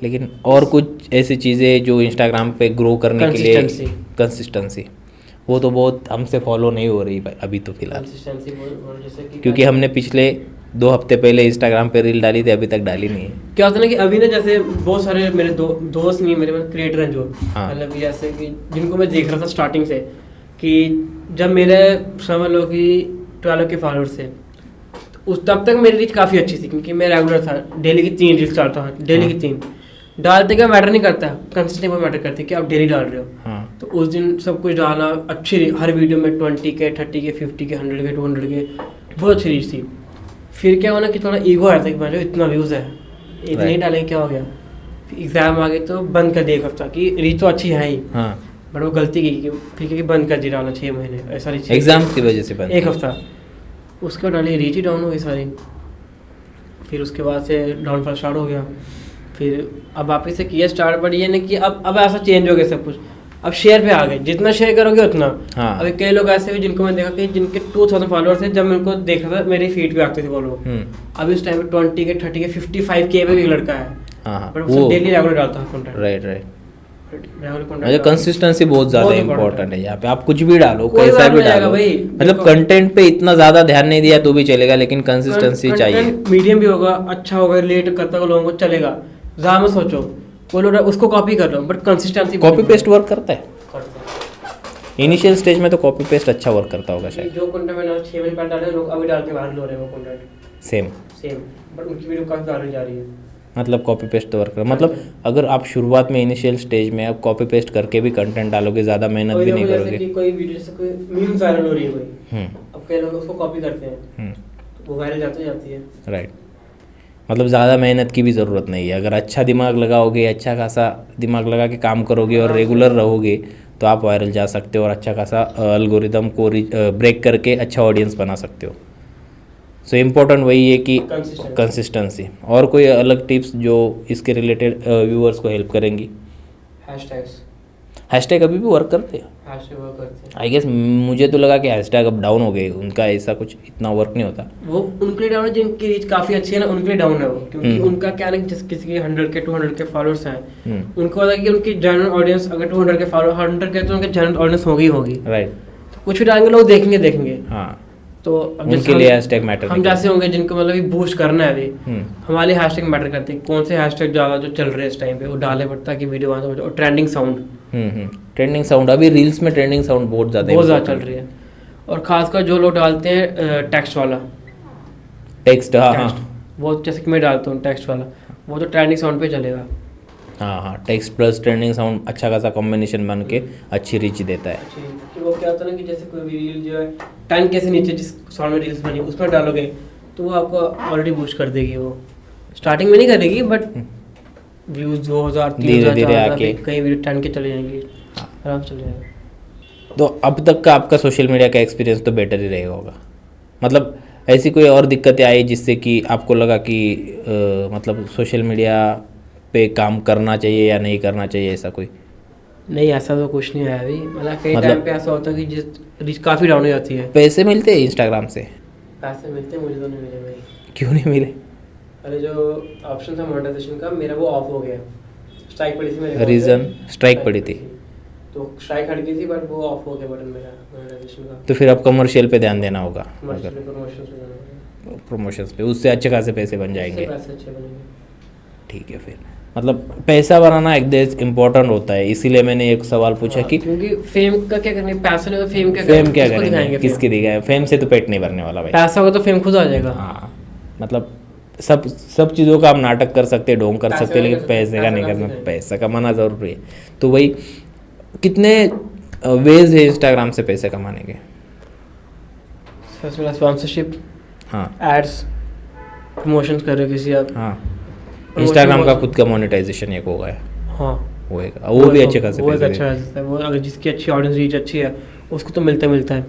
A: लेकिन और कुछ ऐसी चीज़ें जो इंस्टाग्राम पे ग्रो करने के लिए, कंसिस्टेंसी, वो तो बहुत हमसे फॉलो नहीं हो रही भाई अभी तो फिलहाल,
B: कंसिस्टेंसी जैसे कि
A: क्योंकि हमने पिछले 2 हफ्ते पहले इंस्टाग्राम पे रील डाली थी, अभी तक डाली नहीं है।
B: क्या होता है ना कि अभी ना जैसे बहुत सारे मेरे दोस्त नहीं, मेरे क्रिएटर हैं जो,
A: हाँ।
B: मतलब जैसे कि जिनको मैं देख रहा था स्टार्टिंग से, कि जब मेरे समझ लो कि 12 के फॉलोअर्स थे, तो उस तब तक मेरी रीच काफ़ी अच्छी थी, क्योंकि मैं रेगुलर था, डेली की 3 रील्स डालता था, डेली की 3 डालते क्या मैटर नहीं करता, कंसिस्टेंसी बहुत मैटर करती है कि आप डेली डाल रहे हो।
A: हाँ।
B: तो उस दिन सब कुछ डालना अच्छी, हर वीडियो में 20 के 30 के 50 के 100 के 200 के बहुत अच्छी रीच थी। फिर क्या हुआ ना कि थोड़ा ईगो आया था कि भाई इतना व्यूज़ है, इतने ही डालेंगे क्या हो गया। एग्ज़ाम आ गए तो बंद कर दिया एक हफ्ता, कि रीच तो अच्छी है ही,
A: हाँ।
B: बट वो गलती की कि फिर क्योंकि बंद कर दी डालना 6 महीने ऐसा नहीं,
A: एग्जाम की वजह से बंद,
B: एक हफ्ता उसके बाद डाली, रीच ही डाउन हो गई सारी। फिर उसके बाद से डाउनफॉल स्टार्ट हो गया। फिर अब वापस से किया स्टार्ट, बट ये नहीं कि अब ऐसा चेंज हो गया सब कुछ, अब शेयर पे आ गए, जितना शेयर करोगे उतना।
A: हाँ।
B: अभी कई लोग ऐसे भी जिनको मैं देखा कि जिनके 2000 फॉलोअर्स थे, जब मैं उनको देखा था मेरी फीड पे आते थे वो लोग। अभी इस टाइम पे 20 के 30 के 55 के भी एक लड़का है,
A: हाँ,
B: बट
A: वो
B: वो डेली रेगुलर डालता है कंटेंट।
A: Right right.
B: रेगुलर
A: अच्छा,
B: कंटेंट
A: कंसिस्टेंसी बहुत ज़्यादा
B: बहुत
A: इंपॉर्टेंट है यहाँ पे। आप कुछ भी डालो,
B: कोई
A: कैसा
B: बात
A: भी
B: नहीं आएगा
A: डालो,
B: भाई,
A: मतलब
B: देखो।
A: कंटेंट पे इतना ज़्यादा ध्यान नहीं दिया तो भी चलेगा, लेकिन कंसिस्टेंसी चाहिए।
B: मीडियम भी होगा, अच्छा होगा, रिलेट करता होगा लोगों को, चलेगा। ज़्यादा मत सोचो, कोई लोग उसको कॉपी कर लो, but consistency
A: copy paste work करता है इनिशियल स्टेज में, तो कॉपी पेस्ट अच्छा वर्क करता होगा शायद।
B: जो कंटेंट मैंने 6 महीने पहले डाले, लोग अभी डाल के वायरल हो रहे हैं वो कंटेंट
A: सेम,
B: बट उनकी वीडियो काफ़ी वायरल जा रही है।
A: मतलब कॉपी पेस्ट तो वर्क कर, मतलब अगर आप शुरुआत में इनिशियल स्टेज में आप कॉपी पेस्ट करके भी कंटेंट डालोगे, ज़्यादा मेहनत भी नहीं
B: जैसे
A: करोगे।
B: कि कोई वीडियो से कोई मीम्स वायरल हो रही है कोई,
A: हम्म।
B: अब कई लोग उसको कॉपी करते हैं, तो वो वायरल जाती है।
A: राइट, मतलब ज़्यादा मेहनत की भी ज़रूरत नहीं है। अगर अच्छा दिमाग लगाओगे, अच्छा खासा दिमाग लगा के काम करोगे और रेगुलर रहोगे, तो आप वायरल जा सकते हो और अच्छा खासा एल्गोरिदम को ब्रेक करके अच्छा ऑडियंस बना सकते हो। सो इम्पोर्टेंट वही है कि कंसिस्टेंसी। और कोई अलग टिप्स जो इसके रिलेटेड व्यूअर्स को हेल्प करेंगी? हैशटैग अभी भी वर्क करते हैं? आई गेस मुझे तो लगा कि हैशटैग अब डाउन हो गए, उनका ऐसा कुछ इतना वर्क नहीं होता।
B: वो उनके लिए डाउन है जिनकी रीच काफ़ी अच्छी है ना, उनके लिए डाउन है वो, क्योंकि उनका क्या है ना, जिस किसी के 100 के 200 के फॉलोअर्स हैं, उनको पता है कि उनकी जनरल ऑडियंस अगर 200 के फॉलोअर 100 के, तो उनके जनरल ऑडियंस होगी।
A: राइट,
B: तो कुछ भी डालेंगे लोग देखेंगे।
A: हाँ,
B: तो अब
A: उनके लिए हैशटैग मैटर।
B: हम जैसे होंगे जिनको मतलब बूस्ट करना है अभी, हमारे हैशटैग मैटर करते हैं, कौन से हैशटैग ज़्यादा जो चल रहे हैं इस टाइम पे, वो डाले पड़ता है कि वीडियो आना हो जाए। और ट्रेंडिंग साउंड,
A: ट्रेंडिंग साउंड, अभी रील्स में ट्रेंडिंग साउंड बहुत ज़्यादा
B: चल रही है। और खासकर जो लोग डालते हैं टेक्स्ट वाला,
A: टेक्स्ट, हाँ,
B: वो जैसे कि मैं डालता हूँ टेक्स्ट वाला, वो तो ट्रेंडिंग साउंड पे चलेगा।
A: हाँ, टेक्स्ट प्लस ट्रेंडिंग साउंड अच्छा खासा कॉम्बिनेशन बन के अच्छी रीच देता है।
B: कि वो क्या होता है ना कि जैसे कोई भी रील जो है 10K से नीचे जिस साउंड में रील्स बनी उसमें डालोगे, तो वो आपको ऑलरेडी बूस्ट कर देगी। वो स्टार्टिंग में नहीं करेगी, बट व्यूज 2000
A: धीरे आके
B: कई वीडियो 10K चले जाएंगी, आराम से चले जाएगा।
A: तो अब तक का आपका सोशल मीडिया का एक्सपीरियंस तो बेटर ही रहेगा होगा। मतलब ऐसी कोई और दिक्कतें आई जिससे कि आपको लगा कि मतलब सोशल मीडिया पे काम करना चाहिए या नहीं करना चाहिए, ऐसा कोई?
B: नहीं, ऐसा तो कुछ नहीं है अभी। मतलब कई टाइम पे ऐसा होता है कि जिस रीच काफ़ी डाउन हो जाती है।
A: पैसे मिलते हैं इंस्टाग्राम से?
B: पैसे मिलते हैं, मुझे तो नहीं मिले भाई।
A: क्यों नहीं मिले?
B: अरे जो ऑप्शन था मोनेटाइजेशन का, मेरा वो ऑफ हो गया, स्ट्राइक पड़ी थी मेरे।
A: रीज़न? स्ट्राइक पड़ी थी,
B: तो स्ट्राइक हट गई थी, बट वो ऑफ हो गया बटन मेरा मोनेटाइजेशन का।
A: तो फिर अब कमर्शियल पे ध्यान देना होगा,
B: प्रमोशंस
A: प्रमोशंस पे, उससे अच्छे खासे पैसे बन जाएंगे।
B: पैसे अच्छे बनेंगे।
A: ठीक है, फिर मतलब पैसा बनाना एक देश इम्पोर्टेंट होता है, इसीलिए मैंने एक सवाल पूछा कि
B: क्योंकि फेम का क्या करेंगे, पैसा नहीं तो फेम क्या
A: करेंगे, किसकी दिखाएंगे? फेम से तो पेट नहीं भरने वाला भाई।
B: पैसा होगा तो फेम खुद आ जाएगा।
A: हाँ, मतलब सब चीज़ों का आप नाटक कर सकते हैं, ढोंग कर सकते हैं, लेकिन पैसे का नहीं करना। पैसा कमाना ज़रूरी है। तो वही, कितने वेज है इंस्टाग्राम से पैसे कमाने के?
B: स्पॉन्सरशिप,
A: हाँ,
B: एड्स, प्रमोशन कर रहे हो किसी आप,
A: हाँ, इंस्टाग्राम का खुद का मोनेटाइजेशन एक होगा,
B: हाँ,
A: होएगा, वो भी अच्छे खासे
B: वो
A: पैसे
B: अच्छा है। वो अगर जिसकी अच्छी ऑडियंस रीच अच्छी है उसको तो मिलता है।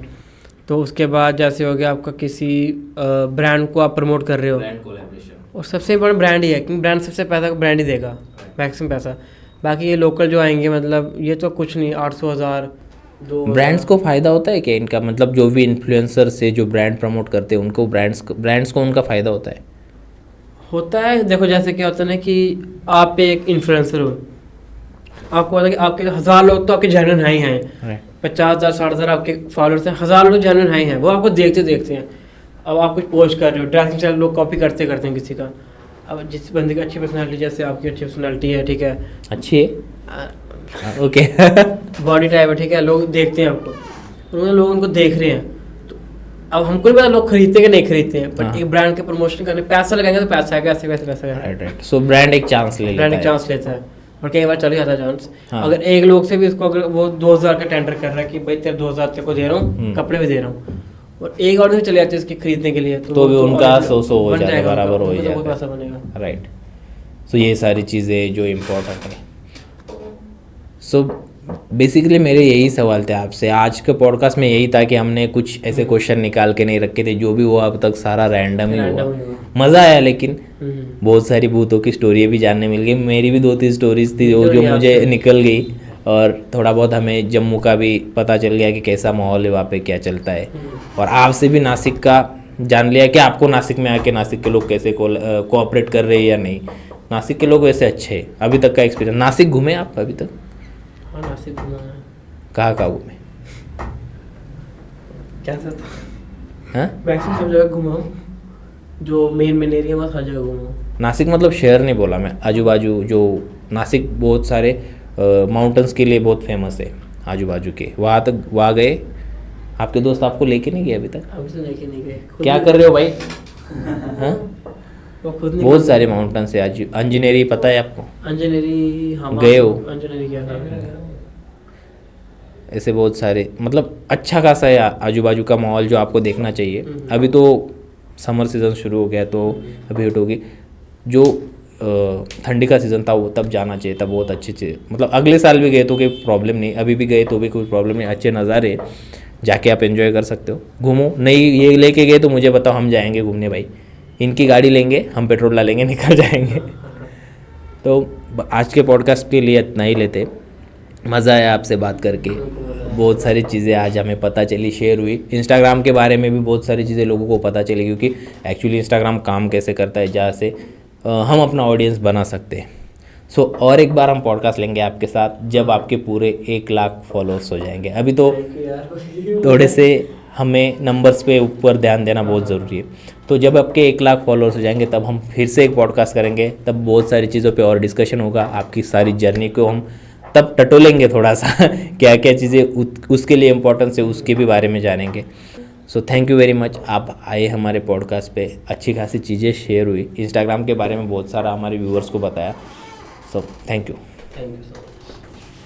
B: तो उसके बाद जैसे हो गया आपका किसी ब्रांड को आप प्रमोट कर रहे हो,
A: ब्रांड कोलैबोरेशन,
B: और सबसे बड़ा ब्रांड ही है, क्योंकि ब्रांड सबसे पैसा ब्रांड ही देगा। मैक्सिमम पैसा। बाकी ये लोकल जो आएंगे मतलब ये तो कुछ नहीं, 800,000 2
A: ब्रांड्स को फ़ायदा होता है क्या इनका, मतलब जो भी इन्फ्लुएंसर से जो ब्रांड प्रमोट करते हैं उनको ब्रांड्स को उनका फ़ायदा होता है?
B: होता है। देखो जैसे क्या होता है ना कि आप एक इन्फ्लुएंसर हो, आपको पता है कि आपके 1000 लोग तो आपके जेन्युइन है ही हैं, 50,000 60,000 आपके फॉलोअर्स हैं, 1000 लोग जेन्युइन है ही हैं, वो आपको देखते हैं। अब आप कुछ पोस्ट कर रहे हो, ड्रेसिंग स्टाइल लोग कॉपी करते हैं किसी का। अब जिस बंदे की अच्छी पर्सनैलिटी, जैसे आपकी अच्छी पर्सनैलिटी है, ठीक है,
A: अच्छी है, ओके
B: बॉडी टाइप है, ठीक है, लोग देखते हैं आपको, उन्होंने लोग उनको देख रहे हैं, तो अब हमको नहीं पता लोग खरीदते कि नहीं खरीदते हैं, बट एक ब्रांड के प्रमोशन करने पैसा लगाएंगे तो पैसा आएगा, ऐसे वैसे पैसा आएगा।
A: राइट। सो ब्रांड एक चांस ले लेता
B: ब्रांड एक
A: है।
B: चांस लेता है और कई बार चल जाता है चांस।
A: हाँ।
B: अगर एक लोग से भी इसको, अगर वो 2000 का टेंडर कर रहा है कि भाई तेरे 2000 तेरे को दे रहा हूँ, कपड़े भी दे रहा हूँ, और एक और से चले जाते हैं इसके खरीदने के लिए,
A: तो भी उनका 100 हो
B: बन
A: जाता है,
B: जाएगा,
A: बराबर हो
B: उनका तो बहुत
A: जाता
B: पैसा
A: है।
B: बनेगा।
A: राइट। सो ये सारी चीज़ें जो इम्पोर्टेंट है। सो बेसिकली मेरे यही सवाल थे आपसे आज के पॉडकास्ट में, यही था कि हमने कुछ ऐसे क्वेश्चन निकाल के नहीं रखे थे, जो भी हुआ अब तक सारा रैंडम ही हुआ। मज़ा आया, लेकिन बहुत सारी भूतों की स्टोरी भी जानने मिल गई। मेरी भी 2-3 स्टोरीज थी जो मुझे निकल गई, और थोड़ा बहुत हमें जम्मू का भी पता चल गया कि कैसा माहौल है वहाँ पे, क्या चलता है। और आपसे भी नासिक का जान लिया कि आपको नासिक में आके नासिक के लोग कैसे कोऑपरेट कर रहे हैं या नहीं। नासिक के लोग वैसे अच्छे हैं। अभी तक का एक्सपीरियंस, नासिक घूमे आप अभी तक?
B: हाँ, नासिक घूमा है।
A: कहाँ घूमे?
B: क्या था,
A: हाँ,
B: मैक्सिमम सब जगह घूमा हूँ, जो मेन एरिया में हर जगह घूमा हूँ।
A: नासिक मतलब शहर नहीं बोला मैं, आजू बाजू जो नासिक बहुत सारे माउंटेन्स के लिए बहुत फेमस है, आजू बाजू के, वहाँ तक वहाँ गए? आपके दोस्त आपको लेके नहीं गए अभी तक?
B: अभी से लेके नहीं गए।
A: क्या कर रहे हो भाई? हाँ,
B: वो खुद नहीं
A: बहुत सारे माउंटेन्स है। आज अंजनेरी पता है आपको?
B: अंजनेरी, हाँ
A: गए हो?
B: अंजनेरी गया था।
A: ऐसे बहुत सारे, मतलब अच्छा खासा है आजू बाजू का माहौल जो आपको देखना चाहिए। अभी तो समर सीज़न शुरू हो गया, तो अभी हिट होगी। जो ठंडी का सीज़न था वो तब जाना चाहिए था, बहुत अच्छे मतलब अगले साल भी गए तो कोई प्रॉब्लम नहीं, अभी भी गए तो भी कोई प्रॉब्लम नहीं। अच्छे नज़ारे, जाके आप एंजॉय कर सकते हो, घूमो। नहीं ये लेके गए तो मुझे बताओ, हम जाएंगे घूमने भाई, इनकी गाड़ी लेंगे, हम पेट्रोल डालेंगे, निकल जाएंगे। तो आज के पॉडकास्ट के लिए इतना ही लेते। मज़ा आया आपसे बात करके, बहुत सारी चीज़ें आज हमें पता चली, शेयर हुई। इंस्टाग्राम के बारे में भी बहुत सारी चीज़ें लोगों को पता चली, क्योंकि एक्चुअली इंस्टाग्राम काम कैसे करता है, जहाँ से हम अपना ऑडियंस बना सकते हैं। सो और एक बार हम पॉडकास्ट लेंगे आपके साथ जब आपके पूरे 1 लाख फॉलोअर्स हो जाएंगे। अभी तो थोड़े से हमें नंबर्स पे ऊपर ध्यान देना बहुत ज़रूरी है। तो जब आपके 1 लाख फॉलोअर्स हो जाएंगे तब हम फिर से एक पॉडकास्ट करेंगे, तब बहुत सारी चीज़ों पे और डिस्कशन होगा। आपकी सारी जर्नी को हम तब टटोलेंगे थोड़ा सा क्या क्या चीज़ें उसके लिए इम्पोर्टेंस है, उसके भी बारे में जानेंगे। So thank you very much, आप आए हमारे पॉडकास्ट पे, अच्छी खासी चीज़ें शेयर हुई। इंस्टाग्राम के बारे में बहुत सारा हमारे व्यूअर्स को बताया। So thank you.
B: Thank you so much.